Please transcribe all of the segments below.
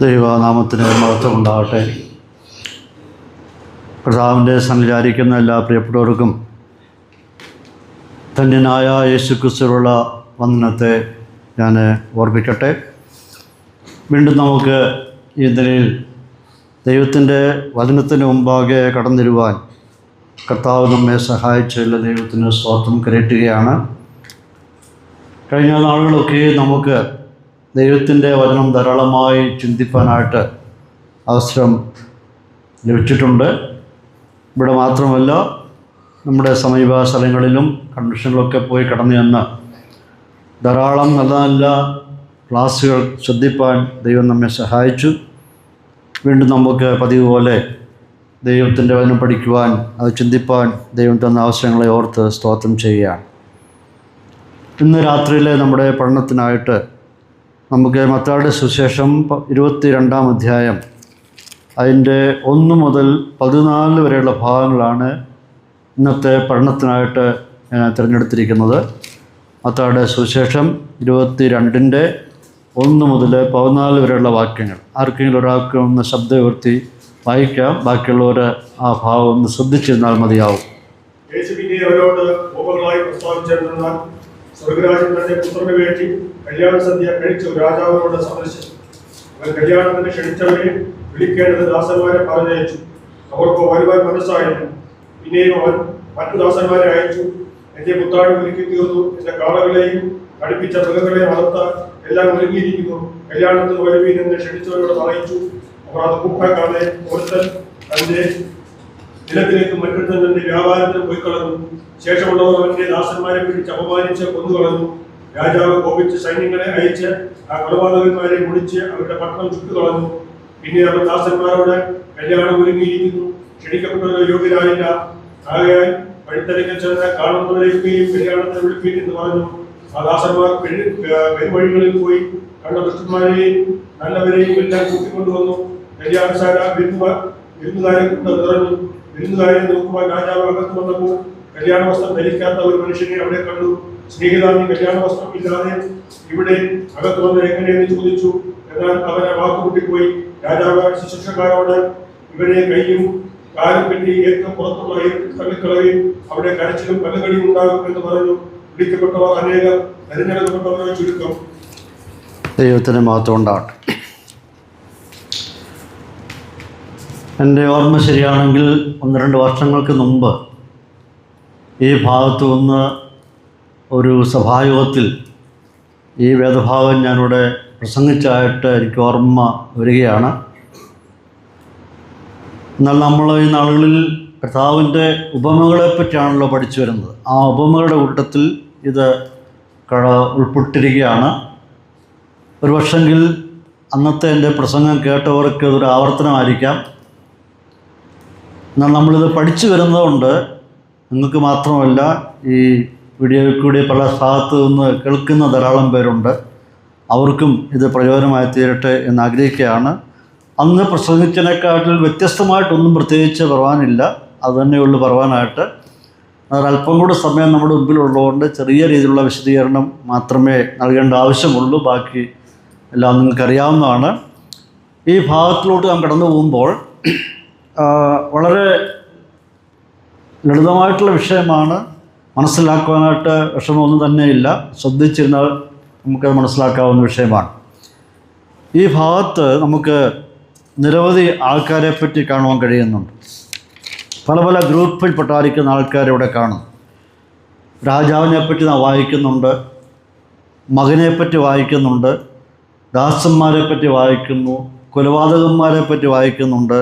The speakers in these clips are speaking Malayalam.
ദൈവനാമത്തിന് മഹത്വം ഉണ്ടാകട്ടെ. കർത്താവിൻ്റെ സന്നിധിയിലായിരിക്കുന്ന എല്ലാ പ്രിയപ്പെട്ടവർക്കും ധന്യനായ യേശുക്രിസ്തുവിലുള്ള വന്ദനത്തെ ഞാൻ ഓർമ്മിക്കട്ടെ. വീണ്ടും നമുക്ക് ഈ നിലയിൽ ദൈവത്തിൻ്റെ വചനത്തിന് മുമ്പാകെ കടന്നിരുവാൻ കർത്താവ് നമ്മെ സഹായിച്ചുള്ള ദൈവത്തിന് സ്തോത്രം കരയറ്റുകയാണ്. കഴിഞ്ഞ നാളുകളൊക്കെ നമുക്ക് ദൈവത്തിൻ്റെ വചനം ധാരാളമായി ചിന്തിപ്പാനായിട്ട് അവസരം ലഭിച്ചിട്ടുണ്ട്. ഇവിടെ മാത്രമല്ല, നമ്മുടെ സമീപ സ്ഥലങ്ങളിലും കൺവെൻഷനിലൊക്കെ പോയി കടന്നു ചെന്ന് ധാരാളം നല്ല നല്ല ക്ലാസ്സുകൾ ശ്രദ്ധിപ്പാൻ ദൈവം നമ്മെ സഹായിച്ചു. വീണ്ടും നമുക്ക് പതിവ് പോലെ ദൈവത്തിൻ്റെ വചനം പഠിക്കുവാൻ, അത് ചിന്തിപ്പാൻ ദൈവം തന്ന അവസരങ്ങളെ ഓർത്ത് സ്തോത്രം ചെയ്യുകയാണ്. ഇന്ന് രാത്രിയിലെ നമ്മുടെ പഠനത്തിനായിട്ട് നമുക്ക് മത്തായിയുടെ സുവിശേഷം 22-ാം അധ്യായം അതിൻ്റെ 1 മുതൽ 14 വരെയുള്ള ഭാഗങ്ങളാണ് ഇന്നത്തെ പഠനത്തിനായിട്ട് ഞാൻ തിരഞ്ഞെടുത്തിരിക്കുന്നത്. മത്തായിയുടെ സുവിശേഷം 22-ൻ്റെ 1 മുതൽ 14 വരെയുള്ള വാക്യങ്ങൾ. ആർക്കെങ്കിലും ഒരാൾക്ക് ഒന്ന് ശബ്ദം ഉയർത്തി വായിക്കാം. ബാക്കിയുള്ളവർ ആ ഭാഗം ഒന്ന് ശ്രദ്ധിച്ചിരുന്നാൽ മതിയാവും. സ്വർഗരാജ്യം തന്റെ പുത്രന് വേണ്ടി കല്യാണ സദ്യ കഴിച്ച ഒരു രാജാവിനോട് സന്ദർശിച്ചു. അവൻ കല്യാണത്തിന് ക്ഷണിച്ചവരെ വിളിക്കേണ്ടത് ദാസന്മാരെ പറഞ്ഞയച്ചു. അവർക്ക് വരുവാൻ മനസ്സായിരുന്നു. പിന്നെയും അവൻ മറ്റു ദാസന്മാരെ അയച്ചു. എന്റെ പുത്താഴം ഒരുക്കി തീർന്നു, എന്റെ കാളകളെയും അടുപ്പിച്ച മൃഗങ്ങളെയും വളർത്താൻ എല്ലാം ഒരുങ്ങിയിരിക്കുന്നു, കല്യാണത്തിന് വരുവീൻ എന്ന് ക്ഷണിച്ചവരോട് അറിയിച്ചു. അവർ അത് കൂട്ടാക്കാതെ ഒരുത്തൻ തന്റെ നിലത്തിലേക്ക് മറ്റൊരുത്തൻ തന്റെ വ്യാപാരത്തിന് പോയി കളഞ്ഞു. ശേഷമുള്ളവർ അവന്റെ ദാസന്മാരെ പിടിച്ച് അപമാനിച്ച് കൊന്നുകളഞ്ഞു. രാജാവ് കോപിച്ച് സൈന്യങ്ങളെ അയച്ച് ആ കൊലപാതകന്മാരെ മുടിച്ച് അവരുടെ പട്ടണം ചുട്ടുകളഞ്ഞു. പിന്നെ അവർ ദാസന്മാരോട് കല്യാണം ഒരുങ്ങിയിരിക്കുന്നു, ക്ഷണിക്കപ്പെട്ടവർ യോഗ്യരായില്ല, ആകയാൽ വഴിത്തരങ്ങൾ ചെന്ന് കാണുന്നവരെയൊക്കെയും കല്യാണത്തിന് വിളിപ്പീൻ എന്ന് പറഞ്ഞു. ആ ദാസന്മാർ പെരുവഴികളിൽ പോയി കണ്ട ദുഷ്ടന്മാരെയും നല്ലവരെയും എല്ലാം കൂട്ടിക്കൊണ്ടുവന്നു. കല്യാണശാല വിരുന്നുകാരെ കൊണ്ട് നിറഞ്ഞു. വിരുന്നുകാരെ നോക്കുവാൻ രാജാവ് അകത്ത് വന്നപ്പോൾ കല്യാണ വസ്ത്രം ധരിക്കാത്ത ഒരു മനുഷ്യനെ അവിടെ കണ്ടു. സ്നേഹിതാവിന് കല്യാണ വസ്ത്രം ഇല്ലാതെ ഇവിടെ അകത്ത് വന്ന് എങ്ങനെയെന്ന് ചോദിച്ചു. എന്നാൽ അവനെ വാക്കുകൂട്ടിപ്പോയി. രാജാവ് ശുശ്രൂഷക്കാരോട് ഇവരെ കൈയും കാലും കെട്ടി ഏറ്റവും പുറത്തുള്ള തള്ളിക്കളയും അവിടെ കരച്ചിലും പല്ലുകടിയും ഉണ്ടാകും എന്ന് പറഞ്ഞു. വിളിക്കപ്പെട്ടവർ അനേകം, തെരഞ്ഞെടുക്കപ്പെട്ടവരോ ചുരുക്കം. ദൈവത്തിന് മഹത്വം ഉണ്ടാകട്ടെ. എൻ്റെ ഓർമ്മ ശരിയാണെങ്കിൽ 1-2 വർഷങ്ങൾക്ക് മുമ്പ് ഈ ഭാഗത്തു നിന്ന് ഒരു സഭായോഗത്തിൽ ഈ വേദഭാഗം ഞാനിവിടെ പ്രസംഗിച്ചായിട്ട് എനിക്ക് ഓർമ്മ വരികയാണ്. എന്നാൽ നമ്മൾ ഈ നാളുകളിൽ കർത്താവിൻ്റെ ഉപമകളെപ്പറ്റിയാണല്ലോ പഠിച്ചു വരുന്നത്. ആ ഉപമകളുടെ കൂട്ടത്തിൽ ഇത് ഉൾപ്പെട്ടിരിക്കുകയാണ്. ഒരു പക്ഷെങ്കിൽ അന്നത്തെ എൻ്റെ പ്രസംഗം കേട്ടവർക്ക് ഇതൊരു ആവർത്തനമായിരിക്കാം. എന്നാൽ നമ്മളിത് പഠിച്ചു വരുന്നതുകൊണ്ട് നിങ്ങൾക്ക് മാത്രമല്ല, ഈ വീഡിയോയിൽ കൂടി പല ഭാഗത്തു നിന്ന് കേൾക്കുന്ന ധാരാളം പേരുണ്ട്, അവർക്കും ഇത് പ്രയോജനമായി തീരട്ടെ എന്ന് ആഗ്രഹിക്കുകയാണ്. അന്ന് പ്രസംഗിച്ചതിനെക്കാട്ടിൽ വ്യത്യസ്തമായിട്ടൊന്നും പ്രത്യേകിച്ച് പറയാനില്ല, അതുതന്നെയുള്ളൂ പറയാനായിട്ട്. അല്പം കൂടെ സമയം നമ്മുടെ മുമ്പിലുള്ളതുകൊണ്ട് ചെറിയ രീതിയിലുള്ള വിശദീകരണം മാത്രമേ നൽകേണ്ട ആവശ്യമുള്ളൂ. ബാക്കി എല്ലാം നിങ്ങൾക്കറിയാവുന്നതാണ്. ഈ ഭാഗത്തിലോട്ട് നാം കടന്നു പോകുമ്പോൾ വളരെ ലളിതമായിട്ടുള്ള വിഷയമാണ്, മനസ്സിലാക്കുവാനായിട്ട് വിഷമമൊന്നും തന്നെയില്ല. ശ്രദ്ധിച്ചിരുന്നാൽ നമുക്കത് മനസ്സിലാക്കാവുന്ന വിഷയമാണ്. ഈ ഭാഗത്ത് നമുക്ക് നിരവധി ആൾക്കാരെ പറ്റി കാണുവാൻ കഴിയുന്നുണ്ട്. പല പല ഗ്രൂപ്പിൽപ്പെട്ടായിരിക്കുന്ന ആൾക്കാരെ ഇവിടെ കാണും. രാജാവിനെ പറ്റി നാം വായിക്കുന്നുണ്ട്, മകനെപ്പറ്റി വായിക്കുന്നുണ്ട്, ദാസന്മാരെ പറ്റി വായിക്കുന്നു, കൊലപാതകന്മാരെ പറ്റി വായിക്കുന്നുണ്ട്,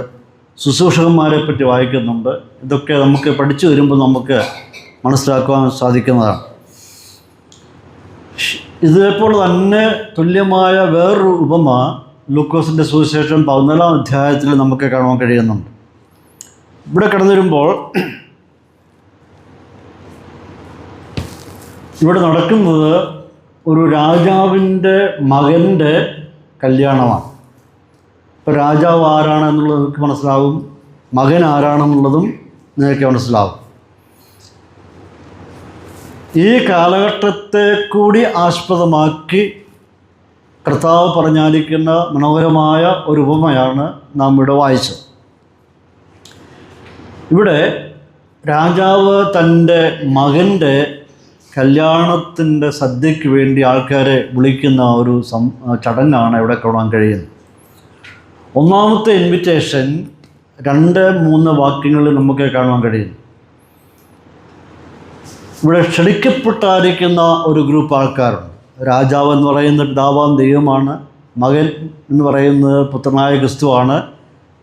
ശുശ്രൂഷകന്മാരെ പറ്റി വായിക്കുന്നുണ്ട്. ഇതൊക്കെ നമുക്ക് പഠിച്ചു വരുമ്പോൾ നമുക്ക് മനസ്സിലാക്കുവാൻ സാധിക്കുന്നതാണ്. ഇതേപോലെ തന്നെ തുല്യമായ വേറൊരു ഉപമ ലൂക്കോസിൻ്റെ സുവിശേഷം 14-ാം അധ്യായത്തിൽ നമുക്ക് കാണാൻ കഴിയുന്നുണ്ട്. ഇവിടെ കടന്നു വരുമ്പോൾ ഇവിടെ നടക്കുന്നത് ഒരു രാജാവിൻ്റെ മകൻ്റെ കല്യാണമാണ്. ഇപ്പോൾ രാജാവ് ആരാണെന്നുള്ളത് നിങ്ങൾക്ക് മനസ്സിലാവും, മകൻ ആരാണെന്നുള്ളതും നിങ്ങൾക്ക് മനസ്സിലാവും. ഈ കാലഘട്ടത്തെ കൂടി ആസ്പദമാക്കി കർത്താവ് പറഞ്ഞാലിക്കുന്ന മനോഹരമായ ഒരു ഉപമയാണ് നാം ഇവിടെ വായിച്ചത്. ഇവിടെ രാജാവ് തൻ്റെ മകൻ്റെ കല്യാണത്തിൻ്റെ സദ്യയ്ക്ക് വേണ്ടി ആൾക്കാരെ വിളിക്കുന്ന ഒരു ചടങ്ങാണ് ഇവിടെ കാണാൻ കഴിയുന്നത്. ഒന്നാമത്തെ ഇൻവിറ്റേഷൻ 2-3 വാക്യങ്ങളിൽ നമുക്ക് കാണാൻ കഴിയുന്നു. ഇവിടെ ക്ഷണിക്കപ്പെട്ടായിരിക്കുന്ന ഒരു ഗ്രൂപ്പ് ആൾക്കാരുണ്ട്. രാജാവ് എന്ന് പറയുന്നത് പിതാവാം ദൈവമാണ്, മകൻ എന്ന് പറയുന്നത് പുത്രനായ ക്രിസ്തുവാണ്.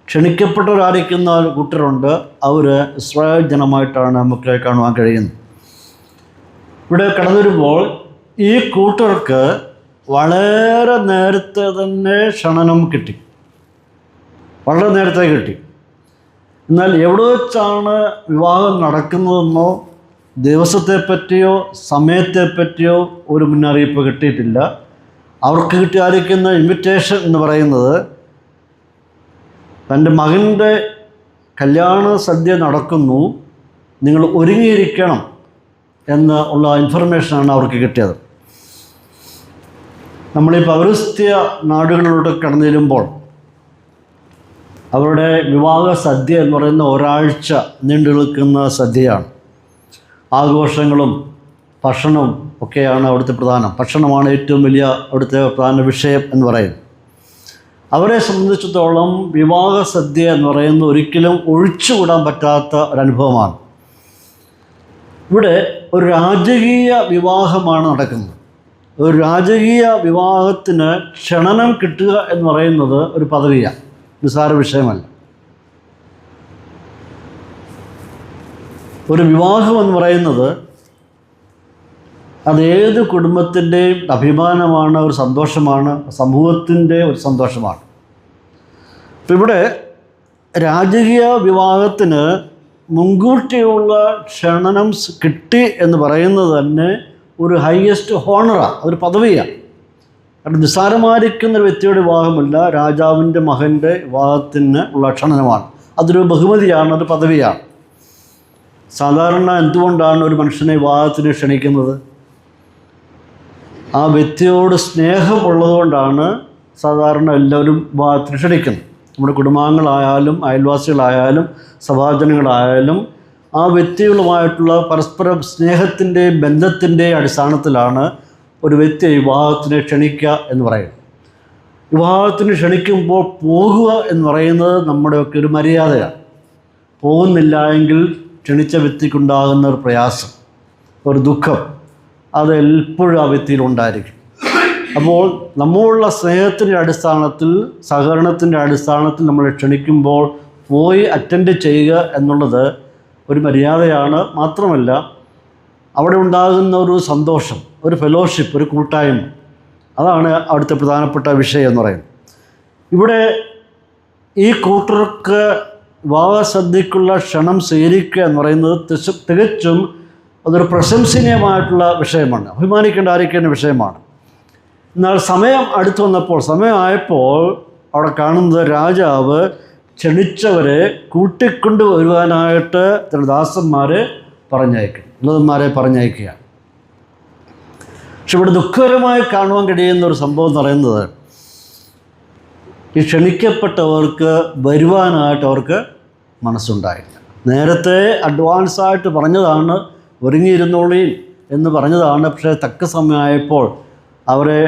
ക്ഷണിക്കപ്പെട്ടവരായിരിക്കുന്ന ഒരു കൂട്ടരുണ്ട്, അവർ ഇസ്രായേൽ ജനമായിട്ടാണ് നമുക്ക് കാണുവാൻ കഴിയുന്നത്. ഇവിടെ കടന്നു വരുമ്പോൾ ഈ കൂട്ടർക്ക് വളരെ നേരത്തെ തന്നെ ക്ഷണനം കിട്ടി, വളരെ നേരത്തെ കിട്ടി. എന്നാൽ എവിടെ വെച്ചാണ് വിവാഹം നടക്കുന്നതെന്നോ ദിവസത്തെപ്പറ്റിയോ സമയത്തെപ്പറ്റിയോ ഒരു മുന്നറിയിപ്പ് കിട്ടിയിട്ടില്ല. അവർക്ക് കിട്ടിയായിരിക്കുന്ന ഇൻവിറ്റേഷൻ എന്ന് പറയുന്നത് തൻ്റെ മകൻ്റെ കല്യാണ സദ്യ നടക്കുന്നു, നിങ്ങൾ ഒരുങ്ങിയിരിക്കണം എന്ന് ഉള്ള ഇൻഫർമേഷനാണ് അവർക്ക് കിട്ടിയത്. നമ്മളീ പൗരസ്ത്യ നാടുകളിലൂടെ കടന്നു ചെല്ലുമ്പോൾ അവരുടെ വിവാഹ സദ്യ എന്ന് പറയുന്ന ഒരാഴ്ച നീണ്ടു നിൽക്കുന്ന സദ്യയാണ്. ആഘോഷങ്ങളും ഭക്ഷണവും ഒക്കെയാണ് അവിടുത്തെ പ്രധാനം. ഭക്ഷണമാണ് ഏറ്റവും വലിയ അവിടുത്തെ പ്രധാന വിഷയം എന്ന് പറയുന്നത്. അവരെ സംബന്ധിച്ചിടത്തോളം വിവാഹ സദ്യ എന്ന് പറയുന്നത് ഒരിക്കലും ഒഴിച്ചുകൂടാൻ പറ്റാത്ത ഒരനുഭവമാണ്. ഇവിടെ ഒരു രാജകീയ വിവാഹമാണ് നടക്കുന്നത്. ഒരു രാജകീയ വിവാഹത്തിന് ക്ഷണനം കിട്ടുക എന്ന് പറയുന്നത് ഒരു പദവിയാണ്, നിസ്സാര വിഷയമല്ല. ഒരു വിവാഹം എന്ന് പറയുന്നത് അതേത് കുടുംബത്തിൻ്റെയും അഭിമാനമാണ്, ഒരു സന്തോഷമാണ്, സമൂഹത്തിൻ്റെ ഒരു സന്തോഷമാണ്. അപ്പം ഇവിടെ രാജകീയ വിവാഹത്തിന് മുൻകൂട്ടിയുള്ള ക്ഷണനം കിട്ടി എന്ന് പറയുന്നത് തന്നെ ഒരു ഹയസ്റ്റ് ഹോണറാണ്, ഒരു പദവിയാണ്. കാരണം നിസ്സാരമായിരിക്കുന്നൊരു വ്യക്തിയുടെ വിവാഹമല്ല, രാജാവിൻ്റെ മകൻ്റെ വിവാഹത്തിന് ഉള്ള ക്ഷണനമാണ്. അതൊരു ബഹുമതിയാണ്, ഒരു പദവിയാണ്. സാധാരണ എന്തുകൊണ്ടാണ് ഒരു മനുഷ്യനെ വിവാഹത്തിന് ക്ഷണിക്കുന്നത്? ആ വ്യക്തിയോട് സ്നേഹമുള്ളതുകൊണ്ടാണ് സാധാരണ എല്ലാവരും വിവാഹത്തിന് ക്ഷണിക്കുന്നത്. നമ്മുടെ കുടുംബാംഗങ്ങളായാലും അയൽവാസികളായാലും സഭാജനങ്ങളായാലും ആ വ്യക്തികളുമായിട്ടുള്ള പരസ്പര സ്നേഹത്തിൻ്റെയും ബന്ധത്തിൻ്റെയും അടിസ്ഥാനത്തിലാണ് ഒരു വ്യക്തിയെ വിവാഹത്തിന് ക്ഷണിക്കുക എന്ന് പറയുന്നത്. വിവാഹത്തിന് ക്ഷണിക്കുമ്പോൾ പോകുക എന്ന് പറയുന്നത് നമ്മുടെയൊക്കെ ഒരു മര്യാദയാണ്. പോകുന്നില്ല എങ്കിൽ ക്ഷണിച്ച വ്യക്തിക്കുണ്ടാകുന്ന ഒരു പ്രയാസം, ഒരു ദുഃഖം, അത് എപ്പോഴും ആ വ്യക്തിയിലുണ്ടായിരിക്കും. അപ്പോൾ നമ്മളുള്ള സ്നേഹത്തിൻ്റെ അടിസ്ഥാനത്തിൽ, സഹകരണത്തിൻ്റെ അടിസ്ഥാനത്തിൽ നമ്മൾ ക്ഷണിക്കുമ്പോൾ പോയി അറ്റൻഡ് ചെയ്യുക എന്നുള്ളത് ഒരു മര്യാദയാണ്. മാത്രമല്ല അവിടെ ഉണ്ടാകുന്ന ഒരു സന്തോഷം, ഒരു ഫെലോഷിപ്പ്, ഒരു കൂട്ടായ്മ, അതാണ് അവിടുത്തെ പ്രധാനപ്പെട്ട വിഷയം എന്ന് പറയുന്നത്. ഇവിടെ ഈ കൂട്ടർക്ക് വിവാഹസദ്യക്കുള്ള ക്ഷണം സ്വീകരിക്കുക എന്ന് പറയുന്നത് തികച്ചും അതൊരു പ്രശംസനീയമായിട്ടുള്ള വിഷയമാണ്, അഭിമാനിക്കേണ്ട വിഷയമാണ്. എന്നാൽ സമയം അടുത്തു വന്നപ്പോൾ, സമയമായപ്പോൾ അവിടെ കാണുന്നത് രാജാവ് ക്ഷണിച്ചവരെ കൂട്ടിക്കൊണ്ട് വരുവാനായിട്ട് ചില ദാസന്മാരെ പറഞ്ഞയക്കുകയാണ്. പക്ഷെ ഇവിടെ ദുഃഖകരമായി കാണുവാൻ കഴിയുന്ന ഒരു സംഭവം എന്ന് പറയുന്നത്, ഈ ക്ഷണിക്കപ്പെട്ടവർക്ക് വരുവാനായിട്ട് അവർക്ക് മനസ്സുണ്ടായില്ല. നേരത്തെ അഡ്വാൻസായിട്ട് പറഞ്ഞതാണ്, ഒരുങ്ങിയിരുന്നോളി എന്ന് പറഞ്ഞതാണ്. പക്ഷേ തക്ക സമയമായപ്പോൾ അവരെ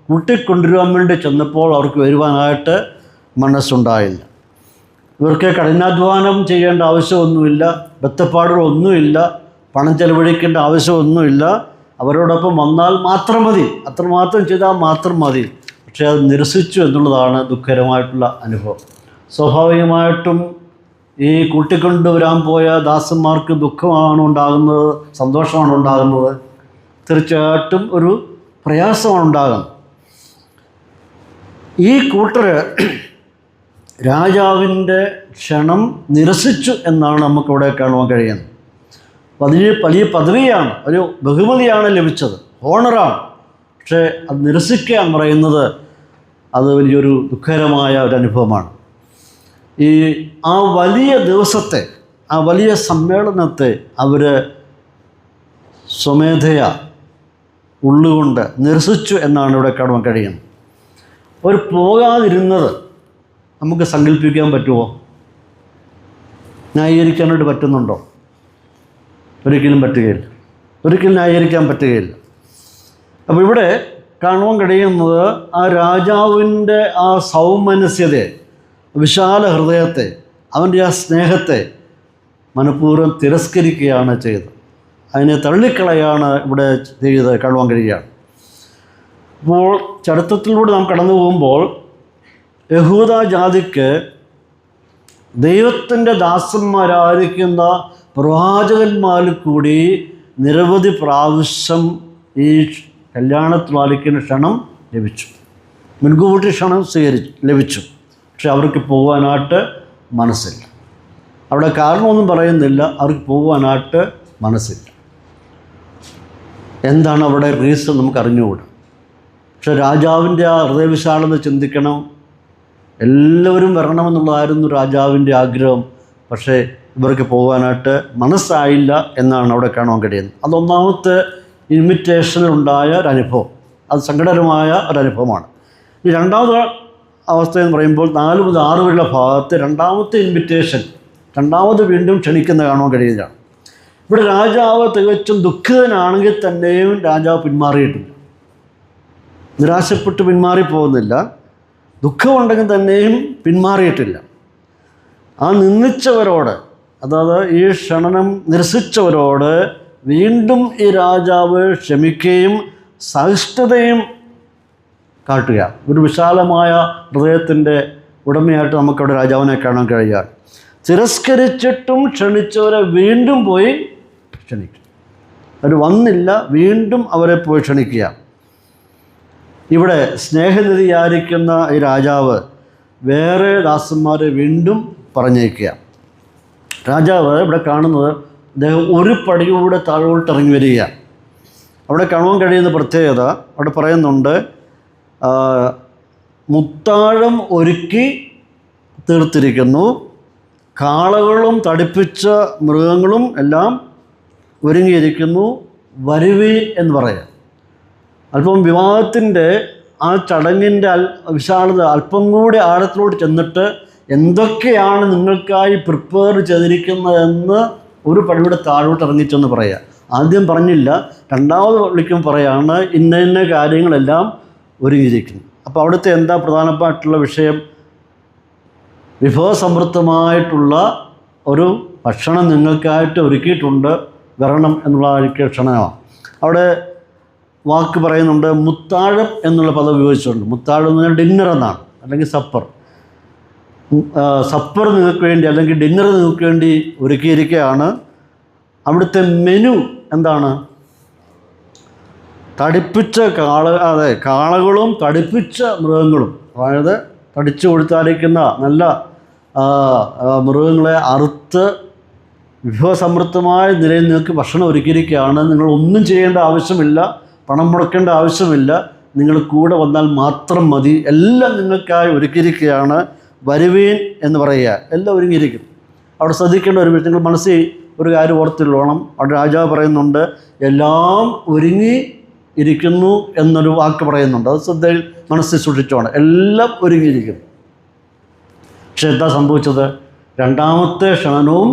കൂട്ടിക്കൊണ്ടുവരാൻ വേണ്ടി ചെന്നപ്പോൾ അവർക്ക് വരുവാനായിട്ട് മനസ്സുണ്ടായില്ല. ഇവർക്ക് കഠിനാധ്വാനം ചെയ്യേണ്ട ആവശ്യമൊന്നുമില്ല, ബത്തപ്പാടുകളൊന്നുമില്ല, പണം ചെലവഴിക്കേണ്ട ആവശ്യമൊന്നുമില്ല. അവരോടൊപ്പം വന്നാൽ മാത്രം മതി, അത്രമാത്രം ചെയ്താൽ മാത്രം മതി. പക്ഷേ അത് നിരസിച്ചു എന്നുള്ളതാണ് ദുഃഖകരമായിട്ടുള്ള അനുഭവം. സ്വാഭാവികമായിട്ടും ഈ കൂട്ടിക്കൊണ്ടുവരാൻ പോയ ദാസന്മാർക്ക് ദുഃഖമാണ് ഉണ്ടാകുന്നത്, സന്തോഷമാണ് ഉണ്ടാകുന്നത്, തീർച്ചയായിട്ടും ഒരു പ്രയാസമാണ് ഉണ്ടാകുന്നത്. ഈ കൂട്ടർ രാജാവിൻ്റെ ക്ഷണം നിരസിച്ചു എന്നാണ് നമുക്കിവിടെ കാണുവാൻ കഴിയുന്നത്. വലിയ പദവിയാണ്, ഒരു ബഹുമതിയാണ് ലഭിച്ചത്, ഹോണറാണ്. പക്ഷേ അത് നിരസിക്കുക എന്ന് പറയുന്നത് അത് വലിയൊരു ദുഃഖകരമായ ഒരു അനുഭവമാണ്. ആ വലിയ ദിവസത്തെ, ആ വലിയ സമ്മേളനത്തെ അവർ സ്വമേധയാ ഉള്ളുകൊണ്ട് നിരസിച്ചു എന്നാണ് ഇവിടെ കാണുവാൻ കഴിയുന്നത്. അവർ പോകാതിരുന്നത് നമുക്ക് സങ്കല്പിക്കാൻ പറ്റുമോ? ന്യായീകരിക്കാനായിട്ട് പറ്റുന്നുണ്ടോ? ഒരിക്കലും പറ്റുകയില്ല. ഒരിക്കലും ന്യായീകരിക്കാൻ പറ്റുകയില്ല. അപ്പോൾ ഇവിടെ കാണുവാൻ കഴിയുന്നത് ആ രാജാവിൻ്റെ ആ സൗമനസ്യതയെ, വിശാല ഹൃദയത്തെ, അവൻ്റെ ആ സ്നേഹത്തെ മനഃപൂർവ്വം തിരസ്കരിക്കുകയാണ് ചെയ്തത്. അതിനെ തള്ളിക്കളയാണ് ഇവിടെ ചെയ്ത് കാണുവാൻ കഴിയുകയാണ്. അപ്പോൾ ചരിത്രത്തിലൂടെ നാം കടന്നു പോകുമ്പോൾ യഹൂദ ജാതിക്ക് ദൈവത്തിൻ്റെ ദാസന്മാരായിരിക്കുന്ന പ്രവാചകന്മാരിൽ കൂടി നിരവധി പ്രാവശ്യം ഈ കല്യാണത്തിലാലിക്കുന്ന ക്ഷണം ലഭിച്ചു, മുൻകൂട്ടി ക്ഷണം ലഭിച്ചു. പക്ഷെ അവർക്ക് പോകാനായിട്ട് മനസ്സില്ല. അവിടെ കാരണമൊന്നും പറയുന്നില്ല, അവർക്ക് പോകാനായിട്ട് മനസ്സില്ല. എന്താണ് അവിടെ റീസൺ നമുക്ക് അറിഞ്ഞുകൂടാ. പക്ഷെ രാജാവിൻ്റെ ആ ഹൃദയവിശാലത ചിന്തിക്കണം. എല്ലാവരും വരണമെന്നുള്ളതായിരുന്നു രാജാവിൻ്റെ ആഗ്രഹം. പക്ഷേ ഇവർക്ക് പോകാനായിട്ട് മനസ്സായില്ല എന്നാണ് അവിടെ കാണുവാൻ കഴിയുന്നത്. അതൊന്നാമത്തെ ഇൻവിറ്റേഷനിലുണ്ടായ ഒരനുഭവം, അത് സങ്കടകരമായ ഒരനുഭവമാണ്. ഈ രണ്ടാമത്തെ അവസ്ഥ എന്ന് പറയുമ്പോൾ 4 മുതൽ 6 വരെയുള്ള ഭാഗത്ത് രണ്ടാമത്തെ ഇൻവിറ്റേഷൻ, രണ്ടാമത് വീണ്ടും ക്ഷണിക്കുന്ന കാണുവാൻ കഴിയുകയാണ്. ഇവിടെ രാജാവ് തികച്ചും ദുഃഖിതനാണെങ്കിൽ തന്നെയും രാജാവ് പിന്മാറിയിട്ടില്ല, നിരാശപ്പെട്ട് പിന്മാറിപ്പോകുന്നില്ല. ദുഃഖമുണ്ടെങ്കിൽ തന്നെയും പിന്മാറിയിട്ടില്ല. ആ നിന്ദിച്ചവരോട്, അതായത് ഈ ക്ഷണം നിരസിച്ചവരോട് വീണ്ടും ഈ രാജാവ് ക്ഷമിക്കുകയും സഹിഷ്ണുതയും കാട്ടുക. ഒരു വിശാലമായ ഹൃദയത്തിൻ്റെ ഉടമയായിട്ട് നമുക്കവിടെ രാജാവിനെ കാണാൻ കഴിയുക. തിരസ്കരിച്ചിട്ടും ക്ഷണിച്ചവരെ വീണ്ടും പോയി ക്ഷണിക്കും. അവർ വന്നില്ല, വീണ്ടും അവരെ പോയി ക്ഷണിക്കുക. ഇവിടെ സ്നേഹനിധിയായിരിക്കുന്ന ഈ രാജാവ് വേറെ ദാസന്മാരെ വീണ്ടും പറഞ്ഞേക്കുക. രാജാവ് ഇവിടെ കാണുന്നത് അദ്ദേഹം ഒരു പടിയൂടെ താഴോട്ട് ഇറങ്ങി വരിക. അവിടെ കാണുവാൻ കഴിയുന്ന പ്രത്യേകത അവിടെ പറയുന്നുണ്ട്, മുത്താഴം ഒരുക്കി തീർത്തിരിക്കുന്നു, കാളകളും തടിപ്പിച്ച മൃഗങ്ങളും എല്ലാം ഒരുങ്ങിയിരിക്കുന്നു, വരുവീൻ എന്ന് പറയാം. അല്പം വിവാഹത്തിൻ്റെ ആ ചടങ്ങിൻ്റെ വിശാലത അല്പം കൂടി ആഴത്തിലോട്ട് ചെന്നിട്ട് എന്തൊക്കെയാണ് നിങ്ങൾക്കായി പ്രിപ്പയർ ചെയ്തിരിക്കുന്നതെന്ന് ഒരു പടിയുടെ താഴോട്ട് ഇറങ്ങിച്ചെന്ന് പറയുക. ആദ്യം പറഞ്ഞില്ല, രണ്ടാമത് വിളിക്കും പറയാണ് ഇന്ന ഇന്ന കാര്യങ്ങളെല്ലാം ഒരുങ്ങിയിരിക്കുന്നു. അപ്പോൾ അവിടുത്തെ എന്താ പ്രധാനപ്പെട്ടുള്ള വിഷയം? വിഭവസമൃദ്ധമായിട്ടുള്ള ഒരു ഭക്ഷണം നിങ്ങൾക്കായിട്ട് ഒരുക്കിയിട്ടുണ്ട്, വരണം എന്നുള്ള ക്ഷണമാണ്. അവിടെ വാക്ക് പറയുന്നുണ്ട്, മുത്താഴം എന്നുള്ള പദം ഉപയോഗിച്ചിട്ടുണ്ട്. മുത്താഴം എന്ന് പറഞ്ഞാൽ ഡിന്നർ എന്നാണ്, അല്ലെങ്കിൽ സപ്പർ. സപ്പർ നിങ്ങൾക്ക് വേണ്ടി അല്ലെങ്കിൽ ഡിന്നർ നിങ്ങൾക്ക് വേണ്ടി ഒരുക്കിയിരിക്കുകയാണ്. അവിടുത്തെ മെനു എന്താണ്? തടിപ്പിച്ച കാളകളും തടിപ്പിച്ച മൃഗങ്ങളും, അതായത് തടിച്ചു കൊടുത്തായിരിക്കുന്ന നല്ല മൃഗങ്ങളെ അറുത്ത് വിഭവസമൃദ്ധമായ നിലയിൽ നിങ്ങൾക്ക് ഭക്ഷണം ഒരുക്കിയിരിക്കുകയാണ്. നിങ്ങൾ ഒന്നും ചെയ്യേണ്ട ആവശ്യമില്ല, പണം മുടക്കേണ്ട ആവശ്യമില്ല, നിങ്ങൾ കൂടെ വന്നാൽ മാത്രം മതി, എല്ലാം നിങ്ങൾക്കായി ഒരുക്കിയിരിക്കുകയാണ്, വരുവീൻ എന്ന് പറയുക. എല്ലാം ഒരുങ്ങിയിരിക്കും. അവിടെ ശ്രദ്ധിക്കേണ്ട ഒരു വിഷയം, നിങ്ങൾ മനസ്സിൽ ഒരു കാര്യം ഓർത്തില്ലോണം. അവിടെ രാജാവ് പറയുന്നുണ്ട്, എല്ലാം ഒരുങ്ങി ഇരിക്കുന്നു എന്നൊരു വാക്ക് പറയുന്നുണ്ട്. അത് ശ്രദ്ധയിൽ മനസ്സിൽ സൂക്ഷിച്ചോണം. എല്ലാം ഒരുങ്ങിയിരിക്കുന്നു. പക്ഷെ എന്താ സംഭവിച്ചത്? രണ്ടാമത്തെ ക്ഷണനവും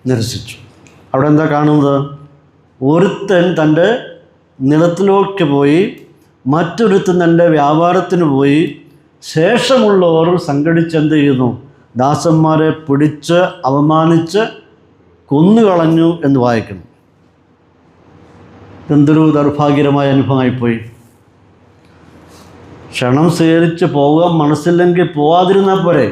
നിരസിച്ചു. അവിടെ എന്താ കാണുന്നത്? ഒരുത്തൻ തൻ്റെ നിലത്തിലേക്ക് പോയി, മറ്റൊരുത്തൻ തൻ്റെ വ്യാപാരത്തിന് പോയി, ശേഷമുള്ളവർ സംഘടിച്ചെന്ത് ചെയ്യുന്നു? ദാസന്മാരെ പിടിച്ച് അവമാനിച്ച് കൊന്നുകളഞ്ഞു എന്ന് വായിക്കുന്നു. എന്തൊരു ദൗർഭാഗ്യകരമായ അനുഭവമായിപ്പോയി. ക്ഷണം സ്വീകരിച്ച് പോകാൻ മനസ്സില്ലെങ്കിൽ പോവാതിരുന്നാൽ പോരെ.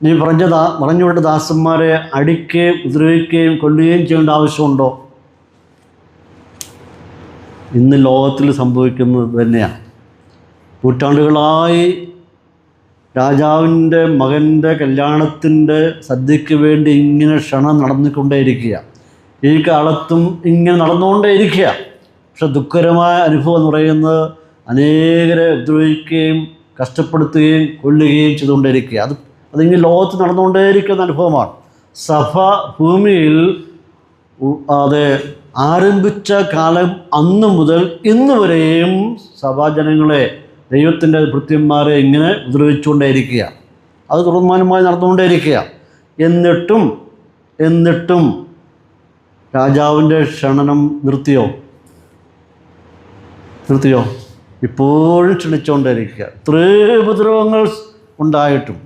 നീ പറഞ്ഞുകൊണ്ട് ദാസന്മാരെ അടിക്കുകയും ഉപദ്രവിക്കുകയും കൊല്ലുകയും ചെയ്യേണ്ട ആവശ്യമുണ്ടോ? ഇന്ന് ലോകത്തിൽ സംഭവിക്കുന്നത് തന്നെയാണ്. നൂറ്റാണ്ടുകളായി രാജാവിൻ്റെ മകൻ്റെ കല്യാണത്തിൻ്റെ സദ്യയ്ക്ക് വേണ്ടി ഇങ്ങനെ ക്ഷണം നടന്നുകൊണ്ടേയിരിക്കുക. ഈ കാലത്തും ഇങ്ങനെ നടന്നുകൊണ്ടേയിരിക്കുക. പക്ഷെ ദുഃഖകരമായ അനുഭവം എന്ന് പറയുന്നത് അനേകരെ ഉപദ്രവിക്കുകയും കഷ്ടപ്പെടുത്തുകയും കൊല്ലുകയും ചെയ്തുകൊണ്ടേയിരിക്കുക. അതിങ്ങനെ ലോകത്ത് നടന്നുകൊണ്ടേയിരിക്കുന്ന അനുഭവമാണ്. സഭ ഭൂമിയിൽ ആരംഭിച്ച കാലം അന്ന് മുതൽ ഇന്ന് വരെയും സഭാജനങ്ങളെ ദൈവത്തിൻ്റെ ഭൃത്യന്മാരെ ഇങ്ങനെ ഉപദ്രവിച്ചുകൊണ്ടേയിരിക്കുക. അത് തുടർമാനമായി നടന്നുകൊണ്ടേയിരിക്കുക. എന്നിട്ടും രാജാവിൻ്റെ ക്ഷണനം നിർത്തിയോ? ഇപ്പോഴും ക്ഷണിച്ചുകൊണ്ടേയിരിക്കുക. ഇത്രയും ഉപദ്രവങ്ങൾ ഉണ്ടായിട്ടും,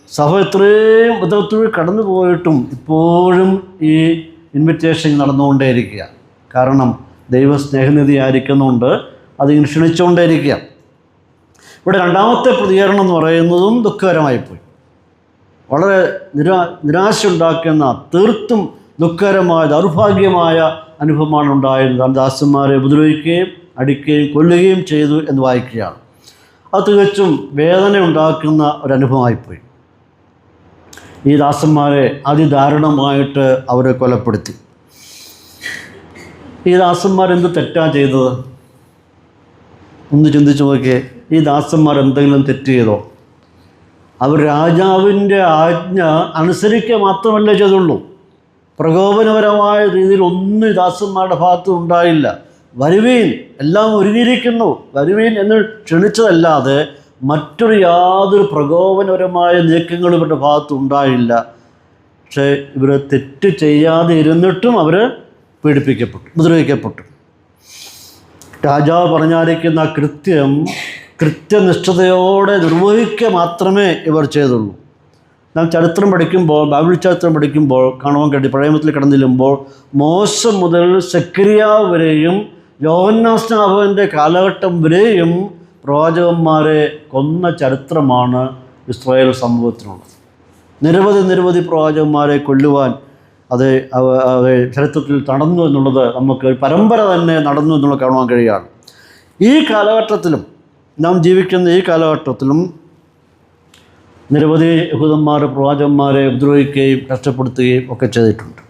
സഭ ഇത്രയും ഉപദ്രവത്തിൽ കടന്നു പോയിട്ടും ഇപ്പോഴും ഈ ഇൻവിറ്റേഷൻ നടന്നുകൊണ്ടേയിരിക്കുക. കാരണം ദൈവസ്നേഹനിധി ആയിരിക്കുന്നുണ്ട്, അതിങ്ങനെ ക്ഷണിച്ചുകൊണ്ടേയിരിക്കുക. ഇവിടെ രണ്ടാമത്തെ പ്രതികരണം എന്ന് പറയുന്നതും ദുഃഖകരമായിപ്പോയി. വളരെ നിരാശ ഉണ്ടാക്കുന്ന, തീർത്തും ദുഃഖകരമായ, ദൗർഭാഗ്യമായ അനുഭവമാണ് ഉണ്ടായത്. ദാസന്മാരെ ഉപദ്രവിക്കുകയും അടിക്കുകയും കൊല്ലുകയും ചെയ്തു എന്ന് വായിക്കുകയാണ്. അത് തികച്ചും വേദന ഉണ്ടാക്കുന്ന ഒരനുഭവമായിപ്പോയി. ഈ ദാസന്മാരെ അതിദാരുണമായിട്ട് അവരെ കൊലപ്പെടുത്തി. ഈ ദാസന്മാരെന്ത് തെറ്റാണ് ചെയ്തത്? ഒന്ന് ചിന്തിച്ചു നോക്കിയേ. ഈ ദാസന്മാർ എന്തെങ്കിലും തെറ്റ് ചെയ്തോ? അവർ രാജാവിൻ്റെ ആജ്ഞ അനുസരിക്കുക മാത്രമല്ലേ ചെയ്തുള്ളൂ. പ്രകോപനപരമായ രീതിയിൽ ഒന്നും ഈ ദാസന്മാരുടെ ഭാഗത്ത് ഉണ്ടായില്ല. വരുവീൻ, എല്ലാം ഒരുങ്ങിയിരിക്കുന്നു, വരുവീൻ എന്ന് ക്ഷണിച്ചതല്ലാതെ മറ്റൊരു യാതൊരു പ്രകോപനപരമായ നീക്കങ്ങളും ഇവരുടെ ഭാഗത്ത് ഉണ്ടായില്ല. പക്ഷേ ഇവർ തെറ്റ് ചെയ്യാതെ ഇരുന്നിട്ടും അവർ പീഡിപ്പിക്കപ്പെട്ടു, ഉപദ്രവിക്കപ്പെട്ടു. രാജാവ് പറഞ്ഞായിരിക്കുന്ന കൃത്യനിഷ്ഠതയോടെ നിർവഹിക്കുക മാത്രമേ ഇവർ ചെയ്തുള്ളൂ. നാം ചരിത്രം പഠിക്കുമ്പോൾ, ബൈബിൾ ചരിത്രം പഠിക്കുമ്പോൾ കാണുവാൻ കഴിയും. പഴയ നിയമത്തിൽ കടന്നു ചെല്ലുമ്പോൾ മോശ മുതൽ സെക്കരിയാവ് വരെയും യോഹന്നാൻ സ്നാപകൻ്റെ കാലഘട്ടം വരെയും പ്രവാചകന്മാരെ കൊന്ന ചരിത്രമാണ് ഇസ്രായേൽ സമൂഹത്തിനുള്ളത്. നിരവധി പ്രവാചകന്മാരെ കൊല്ലുവാൻ അത് ചരിത്രത്തിൽ നടന്നു എന്നുള്ളത് നമുക്ക് പരമ്പര തന്നെ നടന്നു എന്നുള്ളത് കാണുവാൻ കഴിയുകയാണ്. ഈ കാലഘട്ടത്തിലും, നാം ജീവിക്കുന്ന ഈ കാലഘട്ടത്തിലും നിരവധി യഹൂദന്മാർ പ്രവാചകന്മാരെ ഉപദ്രവിക്കുകയും കഷ്ടപ്പെടുത്തുകയും ഒക്കെ ചെയ്തിട്ടുണ്ട്.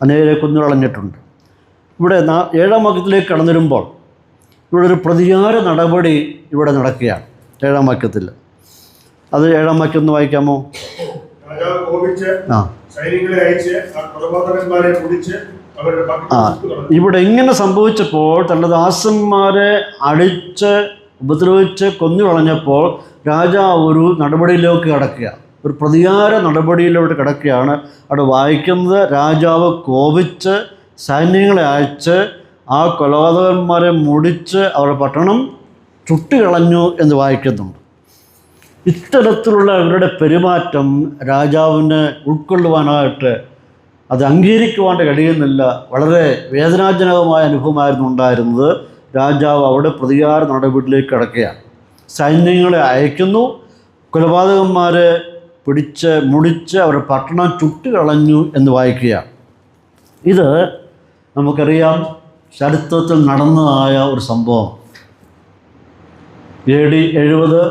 അനേകരെ കൊന്നുകളഞ്ഞിട്ടുണ്ട്. ഇവിടെ 7-ാം വാക്യത്തിലേക്ക് കടന്നു വരുമ്പോൾ ഇവിടെ ഒരു പ്രതികാര നടപടി ഇവിടെ നടക്കുകയാണ്. 7-ാം വാക്യത്തിൽ അത് 7-ാം വാക്യം ഒന്ന് വായിക്കാമോ? ഇവിടെ ഇങ്ങനെ സംഭവിച്ചപ്പോൾ തൻ്റെ ദാസന്മാരെ അടിച്ച് ഉപദ്രവിച്ച് കൊന്നുകളഞ്ഞപ്പോൾ രാജാവ് ഒരു നടപടിയിലേക്ക് കടക്കുക, ഒരു പ്രതികാര നടപടിയിലോട്ട് കിടക്കുകയാണ്. അവിടെ വായിക്കുന്നത് രാജാവ് കോപിച്ച് സൈന്യങ്ങളെ അയച്ച് ആ കൊലപാതകന്മാരെ മുടിച്ച് അവരുടെ പട്ടണം ചുട്ടുകളഞ്ഞു എന്ന് വായിക്കുന്നുണ്ട്. ഇത്തരത്തിലുള്ള ഇവരുടെ പെരുമാറ്റം രാജാവിന് ഉൾക്കൊള്ളുവാനായിട്ട് അത് അംഗീകരിക്കുവാൻ കഴിയുന്നില്ല. വളരെ വേദനാജനകമായ അനുഭവമായിരുന്നു ഉണ്ടായിരുന്നത്. രാജാവ് അവിടെ പ്രതികാര നടപടിയിലേക്ക് കിടക്കുകയാണ്. സൈന്യങ്ങളെ അയക്കുന്നു, കൊലപാതകന്മാരെ പിടിച്ച് മുടിച്ച് അവരുടെ പട്ടണം ചുട്ടുകളഞ്ഞു എന്ന് വായിക്കുകയാണ്. ഇത് നമുക്കറിയാം, ചരിത്രത്തിൽ നടന്നതായ ഒരു സംഭവം. AD 70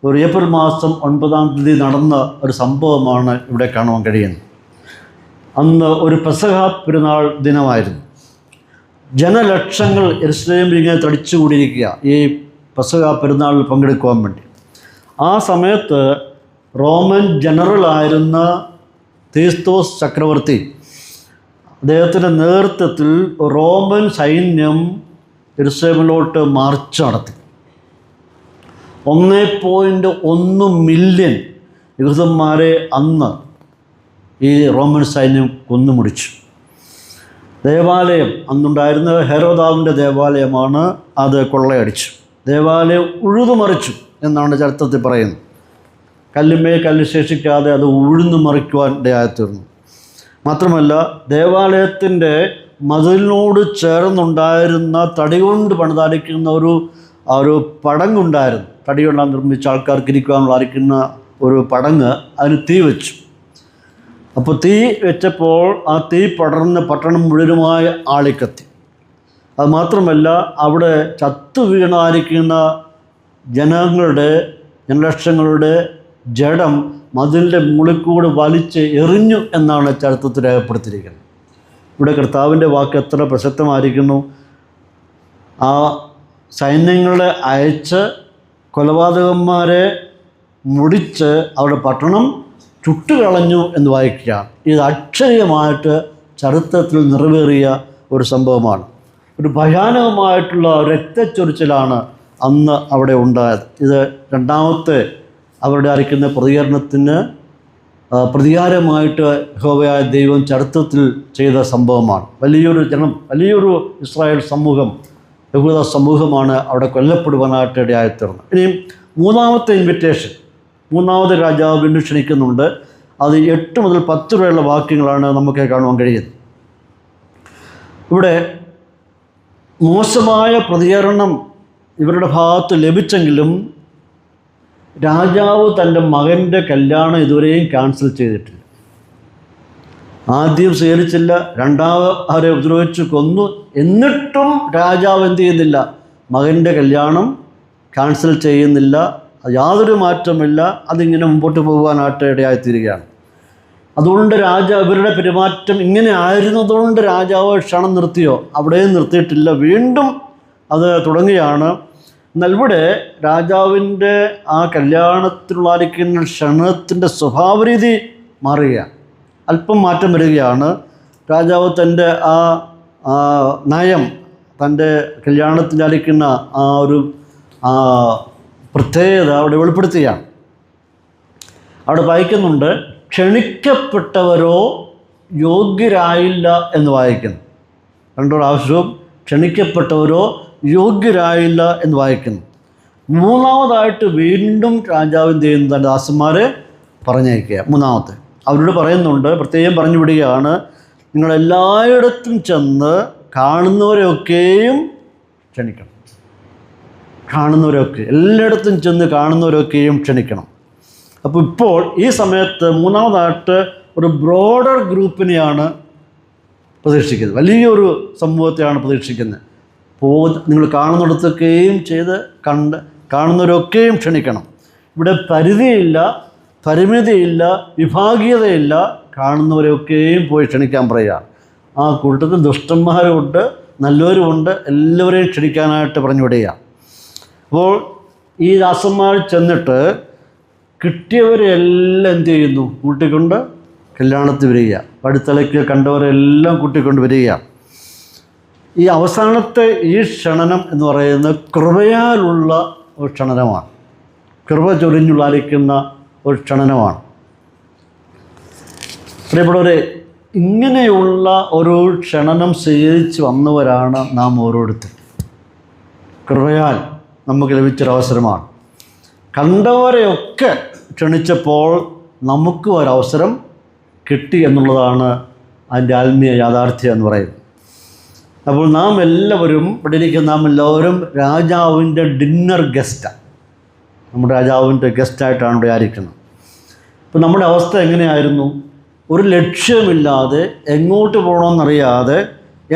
ഒരു ഏപ്രിൽ മാസം 9-ാം തീയതി നടന്ന ഒരു സംഭവമാണ് ഇവിടെ കാണുവാൻ കഴിയുന്നത്. അന്ന് ഒരു പെസഹ പെരുന്നാൾ ദിനമായിരുന്നു. ജനലക്ഷങ്ങൾ യെരുശലേമിൽ ഇങ്ങനെ തടിച്ചുകൂടിയിരിക്കുക ഈ പെസഹ പെരുന്നാളിൽ പങ്കെടുക്കുവാൻ വേണ്ടി. ആ സമയത്ത് റോമൻ ജനറലായിരുന്ന തീസ്തോസ് ചക്രവർത്തി, അദ്ദേഹത്തിൻ്റെ നേതൃത്വത്തിൽ റോമൻ സൈന്യം യെരുശലേമിലോട്ട് മാർച്ച് നടത്തി. 1.1 മില്യൺ യഹൂദന്മാരെ അന്ന് ഈ റോമൻ സൈന്യം കൊന്നുമുടിച്ചു. ദേവാലയം, അന്നുണ്ടായിരുന്ന ഹെരോദാവിൻ്റെ ദേവാലയമാണ്, അത് കൊള്ളയടിച്ചു. ദേവാലയം ഉഴുതുമറിച്ചു എന്നാണ് ചരിത്രത്തിൽ പറയുന്നത്. കല്ലുമേൽ കല്ല് ശേഷിക്കാതെ അത് ഉഴുതുമറിക്കുവാൻ ഇടയായിത്തീർന്നു. മാത്രമല്ല, ദേവാലയത്തിൻ്റെ മതിലിനോട് ചേർന്നുണ്ടായിരുന്ന തടി കൊണ്ട് പണിതായിരിക്കുന്ന ഒരു പടങ്ങുണ്ടായിരുന്നു. തടി കൊണ്ടാണ് നിർമ്മിച്ച ആൾക്കാർക്ക് ഇരിക്കാനുള്ള അരിക്കുന്ന ഒരു പടങ്ങ്, അതിന് തീ വെച്ചു. അപ്പോൾ തീ വെച്ചപ്പോൾ ആ തീ പടർന്ന് പട്ടണം മുഴുവനുമായി ആളിക്കത്തി. അത് മാത്രമല്ല, അവിടെ ചത്തു വീണായിരിക്കുന്ന ജനലക്ഷങ്ങളുടെ ജഡം മതിലിൻ്റെ മുകളിൽക്കൂടെ വലിച്ച് എറിഞ്ഞു എന്നാണ് ചരിത്രത്തിൽ രേഖപ്പെടുത്തിയിരിക്കുന്നത്. ഇവിടെ കർത്താവിൻ്റെ വാക്ക് എത്ര പ്രസക്തമായിരിക്കുന്നു. ആ സൈന്യങ്ങളെ അയച്ച് കൊലപാതകന്മാരെ മുടിച്ച് അവരുടെ പട്ടണം ചുട്ടുകളഞ്ഞു എന്ന് വായിക്കുകയാണ്. ഇത് അക്ഷരീയമായിട്ട് ചരിത്രത്തിൽ നിറവേറിയ ഒരു സംഭവമാണ്. ഒരു ഭയാനകമായിട്ടുള്ള രക്തച്ചൊരിച്ചിലാണ് അന്ന് അവിടെ ഉണ്ടായത്. ഇത് രണ്ടാമത്തെ അവരുടെ അയക്കുന്ന പ്രതികരണത്തിന് പ്രതികാരമായിട്ട് യഹോവയായ ദൈവം ചരിത്രത്തിൽ ചെയ്ത സംഭവമാണ്. വലിയൊരു ജനം, വലിയൊരു ഇസ്രായേൽ സമൂഹം, യഹൂദ സമൂഹമാണ് അവിടെ കൊല്ലപ്പെടുവാനായിട്ട് ഇടയായിത്തീർന്നത്. ഇനിയും മൂന്നാമത്തെ ഇൻവിറ്റേഷൻ, മൂന്നാമത് രാജാവ് വീണ്ടും ക്ഷണിക്കുന്നുണ്ട്. അത് 8 മുതൽ 10 വരെയുള്ള വാക്യങ്ങളാണ് നമുക്ക് കാണുവാൻ കഴിയുന്നത്. ഇവിടെ മോശമായ പ്രതികരണം ഇവരുടെ ഭാഗത്ത് ലഭിച്ചെങ്കിലും രാജാവ് തൻ്റെ മകൻ്റെ കല്യാണം ഇതുവരെയും ക്യാൻസൽ ചെയ്തിട്ടില്ല. ആദ്യം സ്വീകരിച്ചില്ല, അവരെ ഉപദ്രവിച്ച് കൊന്നു. എന്നിട്ടും രാജാവ് എന്ത് ചെയ്യുന്നില്ല? മകൻ്റെ കല്യാണം ക്യാൻസൽ ചെയ്യുന്നില്ല. യാതൊരു മാറ്റമില്ല. അതിങ്ങനെ മുമ്പോട്ട് പോകുവാനായിട്ട് ഇടയായിത്തീരുകയാണ്. അതുകൊണ്ട് ഇവരുടെ പെരുമാറ്റം ഇങ്ങനെ ആയിരുന്നതുകൊണ്ട് രാജാവ് ക്ഷണം നിർത്തിയോ? അവിടെയും നിർത്തിയിട്ടില്ല, വീണ്ടും അത് തുടങ്ങുകയാണ്. എന്നാൽ ഇവിടെ രാജാവിൻ്റെ ആ കല്യാണത്തിനുള്ളായിരിക്കുന്ന ക്ഷണത്തിൻ്റെ സ്വഭാവരീതി മാറുകയാണ്, അല്പം മാറ്റം വരികയാണ്. രാജാവ് തൻ്റെ ആ നയം, തൻ്റെ കല്യാണത്തിലായിരിക്കുന്ന ആ ഒരു പ്രത്യേകത അവിടെ വെളിപ്പെടുത്തുകയാണ്. അവിടെ വായിക്കുന്നുണ്ട്, ക്ഷണിക്കപ്പെട്ടവരോ യോഗ്യരായില്ല എന്ന് വായിക്കുന്നു. 2 പ്രാവശ്യവും ക്ഷണിക്കപ്പെട്ടവരോ യോഗ്യരായില്ല എന്ന് വായിക്കുന്നു. മൂന്നാമതായിട്ട് വീണ്ടും രാജാവ് എന്ത് ചെയ്യുന്നു? തൻ്റെ ദാസന്മാരെ പറഞ്ഞയക്കുക. മൂന്നാമത്തെ അവരോട് പറയുന്നുണ്ട്, പ്രത്യേകം പറഞ്ഞു വിടുകയാണ്, നിങ്ങളെല്ലായിടത്തും ചെന്ന് കാണുന്നവരെയൊക്കെയും ക്ഷണിക്കണം. എല്ലായിടത്തും ചെന്ന് കാണുന്നവരൊക്കെയും ക്ഷണിക്കണം. അപ്പോൾ ഇപ്പോൾ ഈ സമയത്ത് മൂന്നാമതായിട്ട് ഒരു ബ്രോഡർ ഗ്രൂപ്പിനെയാണ് പ്രതീക്ഷിക്കുന്നത്, വലിയൊരു സമൂഹത്തെയാണ് പ്രതീക്ഷിക്കുന്നത്. നിങ്ങൾ കാണുന്നിടത്തൊക്കെയും കാണുന്നവരൊക്കെയും ക്ഷണിക്കണം. ഇവിടെ പരിധിയില്ല, പരിമിതിയില്ല, വിഭാഗീയതയില്ല. കാണുന്നവരൊക്കെയും പോയി ക്ഷണിക്കാൻ പറയുക. ആ കൂട്ടത്തിൽ ദുഷ്ടന്മാരുമുണ്ട്, നല്ലവരുമുണ്ട്, എല്ലാവരെയും ക്ഷണിക്കാനായിട്ട് പറഞ്ഞു വിടുക. അപ്പോൾ ഈ ദാസന്മാർ ചെന്നിട്ട് കിട്ടിയവരെല്ലാം എന്ത് ചെയ്യുന്നു? കൂട്ടിക്കൊണ്ട് കല്യാണത്തിൽ വരിക. പടുത്തലയ്ക്ക് കണ്ടവരെല്ലാം കൂട്ടിക്കൊണ്ട് വരിക. ഈ അവസാനത്തെ ഈ ക്ഷണനം എന്ന് പറയുന്നത് കൃപയാലുള്ള ഒരു ക്ഷണനമാണ്, കൃപ ചൊരിഞ്ഞുള്ളായിരിക്കുന്ന ഒരു ക്ഷണനമാണ്. പ്രിയപ്പെട്ടവരെ, ഇങ്ങനെയുള്ള ഒരു ക്ഷണനം സ്വീകരിച്ച് വന്നവരാണ് നാം ഓരോരുത്തരും. കൃപയാൽ നമുക്ക് ലഭിച്ചൊരവസരമാണ്. കണ്ടവരെയൊക്കെ ക്ഷണിച്ചപ്പോൾ നമുക്ക് ഒരവസരം കിട്ടി എന്നുള്ളതാണ് അതിൻ്റെ ആത്മീയ യാഥാർത്ഥ്യം എന്ന് പറയുന്നത്. അപ്പോൾ നാം എല്ലാവരും രാജാവിൻ്റെ ഡിന്നർ ഗസ്റ്റാണ്. നമ്മുടെ രാജാവിൻ്റെ ഗസ്റ്റായിട്ടാണ് ഇവിടെ ആയിരിക്കുന്നത്. അപ്പോൾ നമ്മുടെ അവസ്ഥ എങ്ങനെയായിരുന്നു? ഒരു ലക്ഷ്യമില്ലാതെ, എങ്ങോട്ട് പോകണമെന്നറിയാതെ,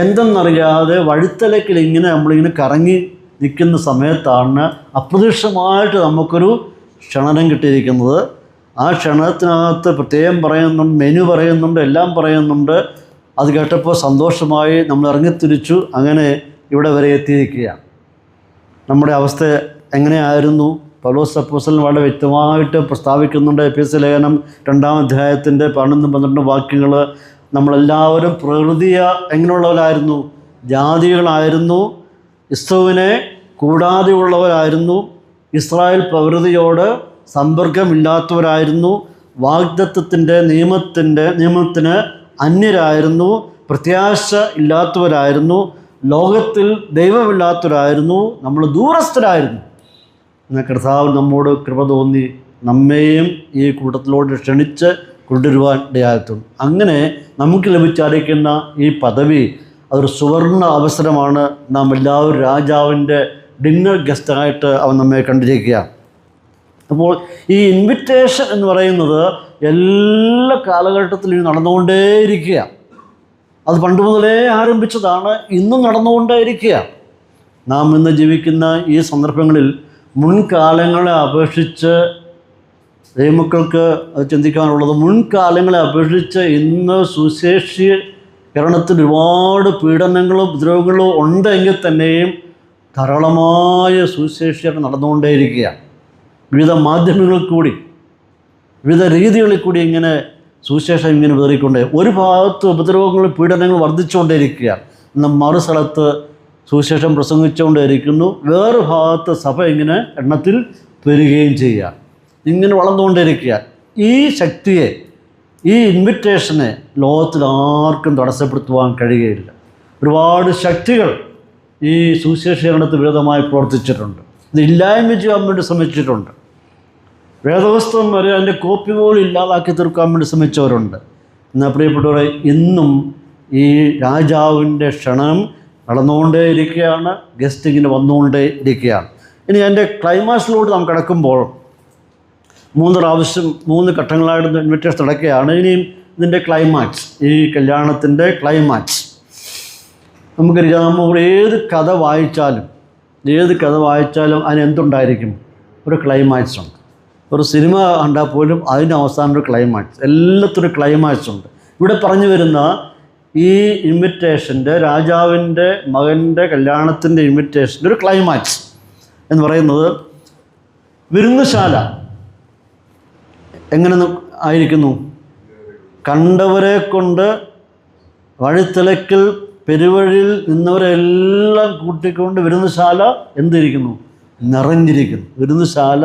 എന്തെന്നറിയാതെ വഴിത്തലക്കിൽ നമ്മളിങ്ങനെ കറങ്ങി നിൽക്കുന്ന സമയത്താണ് അപ്രതീക്ഷിതമായിട്ട് നമുക്കൊരു ക്ഷണനം കിട്ടിയിരിക്കുന്നത്. ആ ക്ഷണത്തിനകത്ത് പ്രത്യേകം പറയുന്നുണ്ട്, മെനു പറയുന്നുണ്ട്, എല്ലാം പറയുന്നുണ്ട്. അത് കേട്ടപ്പോൾ സന്തോഷമായി നമ്മൾ ഇറങ്ങിത്തിരിച്ചു. അങ്ങനെ ഇവിടെ വരെ എത്തിയിരിക്കുകയാണ്. നമ്മുടെ അവസ്ഥ എങ്ങനെയായിരുന്നു? പൗലോസ് അപ്പോസ്തലൻ വളരെ വ്യക്തമായിട്ട് പ്രസ്താവിക്കുന്നുണ്ട്. എഫേസ്യ ലേഖനം 2-ാം അധ്യായത്തിൻ്റെ 11-12 വാക്യങ്ങൾ. നമ്മളെല്ലാവരും പ്രകൃതിയ എങ്ങനെയുള്ളവരായിരുന്നു? ജാതികളായിരുന്നു, ക്രിസ്തുവിനെ കൂടാതെയുള്ളവരായിരുന്നു, ഇസ്രായേൽ പ്രകൃതിയോട് സമ്പർക്കമില്ലാത്തവരായിരുന്നു, വാഗ്ദത്തത്തിൻ്റെ നിയമത്തിന് അന്യരായിരുന്നു, പ്രത്യാശ ഇല്ലാത്തവരായിരുന്നു, ലോകത്തിൽ ദൈവമില്ലാത്തവരായിരുന്നു, നമ്മൾ ദൂരസ്ഥരായിരുന്നു. എന്നാൽ കർത്താവ് നമ്മോട് കൃപ തോന്നി നമ്മെയും ഈ കൂട്ടത്തിലോട്ട് ക്ഷണിച്ച് കൊണ്ടുവരുവാൻ ഇടയായിട്ടുണ്ട്. അങ്ങനെ നമുക്ക് ലഭിച്ചായിരിക്കുന്ന ഈ പദവി അതൊരു സുവർണ അവസരമാണ്. നാം എല്ലാവരും രാജാവിൻ്റെ ഡിന്നർ ഗസ്റ്റായിട്ട് അവൻ നമ്മെ കണ്ടിരിക്കുകയാണ്. അപ്പോൾ ഈ ഇൻവിറ്റേഷൻ എന്ന് പറയുന്നത് എല്ലാ കാലഘട്ടത്തിലും നടന്നുകൊണ്ടേയിരിക്കുക. അത് പണ്ട് മുതലേ ആരംഭിച്ചതാണ്, ഇന്നും നടന്നുകൊണ്ടേയിരിക്കുക. നാം ഇന്ന് ജീവിക്കുന്ന ഈ സന്ദർഭങ്ങളിൽ മുൻകാലങ്ങളെ അപേക്ഷിച്ച് ദൈവമക്കൾക്ക് ചിന്തിക്കാനുള്ളത്, മുൻകാലങ്ങളെ അപേക്ഷിച്ച് ഇന്ന് സുവിശേഷീകരണത്തിന് ഒരുപാട് പീഡനങ്ങളും ഉപദ്രവങ്ങളും ഉണ്ടെങ്കിൽ തന്നെയും ധാരാളമായ സുവിശേഷീകരണം നടന്നുകൊണ്ടേയിരിക്കുകയാണ്. വിവിധ മാധ്യമങ്ങളിൽ കൂടി, വിവിധ രീതികളിൽ കൂടി ഇങ്ങനെ സുവിശേഷം ഇങ്ങനെ വിതറിക്കൊണ്ടേ, ഒരു ഭാഗത്ത് ഉപദ്രവങ്ങളും പീഡനങ്ങളും വർദ്ധിച്ചുകൊണ്ടേയിരിക്കുകയാണ്. എന്നാൽ മറുസ്ഥലത്ത് സുവിശേഷം പ്രസംഗിച്ചുകൊണ്ടിരിക്കുന്നു, വേറെ ഭാഗത്ത് സഭ ഇങ്ങനെ എണ്ണത്തിൽ വരികയും ചെയ്യുക, ഇങ്ങനെ വളർന്നുകൊണ്ടിരിക്കുക. ഈ ശക്തിയെ, ഈ ഇൻവിറ്റേഷനെ ലോകത്തിൽ ആർക്കും തടസ്സപ്പെടുത്തുവാൻ കഴിയുകയില്ല. ഒരുപാട് ശക്തികൾ ഈ സുവിശേഷീകരണത്തിന് വിരോധമായി പ്രവർത്തിച്ചിട്ടുണ്ട്. ഇത് ഇല്ലായ്മ ചെയ്യാൻ വേണ്ടി ശ്രമിച്ചിട്ടുണ്ട്. വേദപുസ്തകം വരെ അതിൻ്റെ കോപ്പി പോലും ഇല്ലാതാക്കി തീർക്കാൻ വേണ്ടി ശ്രമിച്ചവരുണ്ട്. എന്നാൽ പ്രിയപ്പെട്ടവരെ, ഇന്നും ഈ രാജാവിൻ്റെ ക്ഷണം നടന്നുകൊണ്ടേ ഇരിക്കുകയാണ്, ഗസ്റ്റിങ്ങിന് വന്നുകൊണ്ടേ ഇരിക്കുകയാണ്. ഇനി അതിൻ്റെ ക്ലൈമാക്സിലോട്ട് നാം കിടക്കുമ്പോൾ 3 ഘട്ടങ്ങളായിട്ട് ഇൻവിറ്റേഷൻ നടക്കുകയാണ്. ഇനിയും ഇതിൻ്റെ ക്ലൈമാക്സ്, ഈ കല്യാണത്തിൻ്റെ ക്ലൈമാക്സ് നമുക്കറിയാം. നമ്മൾ ഏത് കഥ വായിച്ചാലും അതിന് എന്തുണ്ടായിരിക്കും? ഒരു ക്ലൈമാക്സ് ഉണ്ട്. ഒരു സിനിമ കണ്ടാൽ പോലും അതിൻ്റെ അവസാനം ഒരു ക്ലൈമാക്സ്, എല്ലാത്തിനും ക്ലൈമാക്സ് ഉണ്ട്. ഇവിടെ പറഞ്ഞു വരുന്ന ഈ ഇൻവിറ്റേഷൻ്റെ, രാജാവിൻ്റെ മകൻ്റെ കല്യാണത്തിൻ്റെ ഇൻവിറ്റേഷൻ്റെ ഒരു ക്ലൈമാക്സ് എന്ന് പറയുന്നത്, വിരുന്നുശാല എങ്ങനെ ആയിരിക്കുന്നു? കണ്ടവരെ കൊണ്ട് വഴിത്തിലക്കിൽ പെരുവഴിയിൽ നിന്നവരെല്ലാം കൂട്ടിക്കൊണ്ട് വിരുന്നുശാല എന്തിരിക്കുന്നു? നിറഞ്ഞിരിക്കുന്നു. വിരുന്നുശാല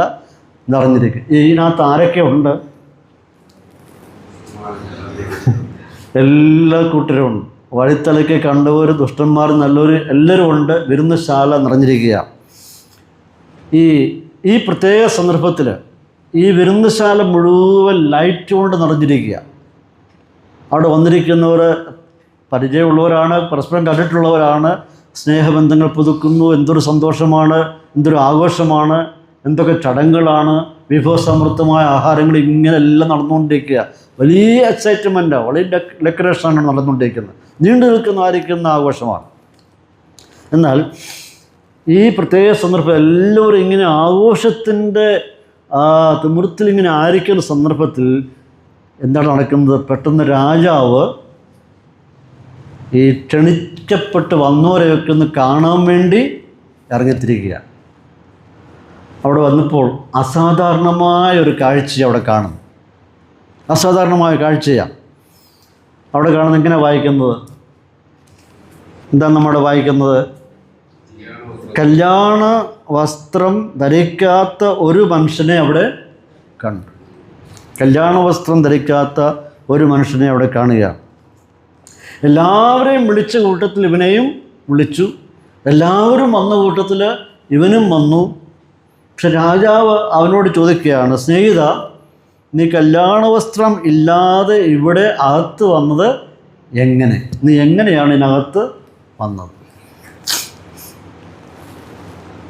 നിറഞ്ഞിരിക്കുന്നു. ഇതിനകത്ത് ആരൊക്കെ ഉണ്ട്? എല്ലാ കൂട്ടരും ഉണ്ട്. വഴിത്തലയ്ക്ക് കണ്ടവർ, ദുഷ്ടന്മാർ, നല്ലവർ എല്ലാവരും ഉണ്ട്. വിരുന്നുശാല നിറഞ്ഞിരിക്കുക. ഈ പ്രത്യേക സന്ദർഭത്തിൽ ഈ വിരുന്നുശാല മുഴുവൻ ലൈറ്റ് കൊണ്ട് നിറഞ്ഞിരിക്കുക. അവിടെ വന്നിരിക്കുന്നവർ പരിചയമുള്ളവരാണ്, പരസ്പരം കണ്ടിട്ടുള്ളവരാണ്, സ്നേഹബന്ധങ്ങൾ പുതുക്കുന്നു. എന്തൊരു സന്തോഷമാണ്, എന്തൊരു ആഘോഷമാണ്, എന്തൊക്കെ ചടങ്ങുകളാണ്, വിഭവസമൃദ്ധമായ ആഹാരങ്ങൾ, ഇങ്ങനെ എല്ലാം നടന്നുകൊണ്ടിരിക്കുക. വലിയ എക്സൈറ്റ്മെൻറ്റാണ്, വലിയ ഡെക്കറേഷനാണ് നടന്നുകൊണ്ടിരിക്കുന്നത്. നീണ്ടു നിൽക്കുന്ന ആഘോഷമാണ്. എന്നാൽ ഈ പ്രത്യേക സന്ദർഭം എല്ലാവരും ഇങ്ങനെ ആഘോഷത്തിൻ്റെ തിമിർത്തിലിങ്ങനെ ആയിരിക്കുന്ന സന്ദർഭത്തിൽ എന്താണ് നടക്കുന്നത്? പെട്ടെന്ന് രാജാവ് ഈ ക്ഷണിക്കപ്പെട്ട് വന്നവരെയൊക്കെ ഒന്ന് കാണാൻ വേണ്ടി ഇറങ്ങിത്തിരിക്കുക. അവിടെ വന്നപ്പോൾ അസാധാരണമായ ഒരു കാഴ്ച അവിടെ കാണുന്നു. അസാധാരണമായ കാഴ്ചയാണ് അവിടെ കാണുന്നത്. എങ്ങനെ വായിക്കുന്നത്? എന്താണ് നമ്മുടെ വായിക്കുന്നത്? കല്യാണ വസ്ത്രം ധരിക്കാത്ത ഒരു മനുഷ്യനെ അവിടെ കണ്ടു. കല്യാണ വസ്ത്രം ധരിക്കാത്ത ഒരു മനുഷ്യനെ അവിടെ കാണുകയാണ്. എല്ലാവരെയും വിളിച്ച കൂട്ടത്തിൽ ഇവനെയും വിളിച്ചു. എല്ലാവരും വന്ന കൂട്ടത്തിൽ ഇവനും വന്നു. പക്ഷെ രാജാവ് അവനോട് ചോദിക്കുകയാണ്, സ്നേഹിത, നീ കല്യാണ വസ്ത്രം ഇല്ലാതെ ഇവിടെ അകത്ത് വന്നത് എങ്ങനെ? നീ എങ്ങനെയാണ് ഇതിനകത്ത് വന്നത്?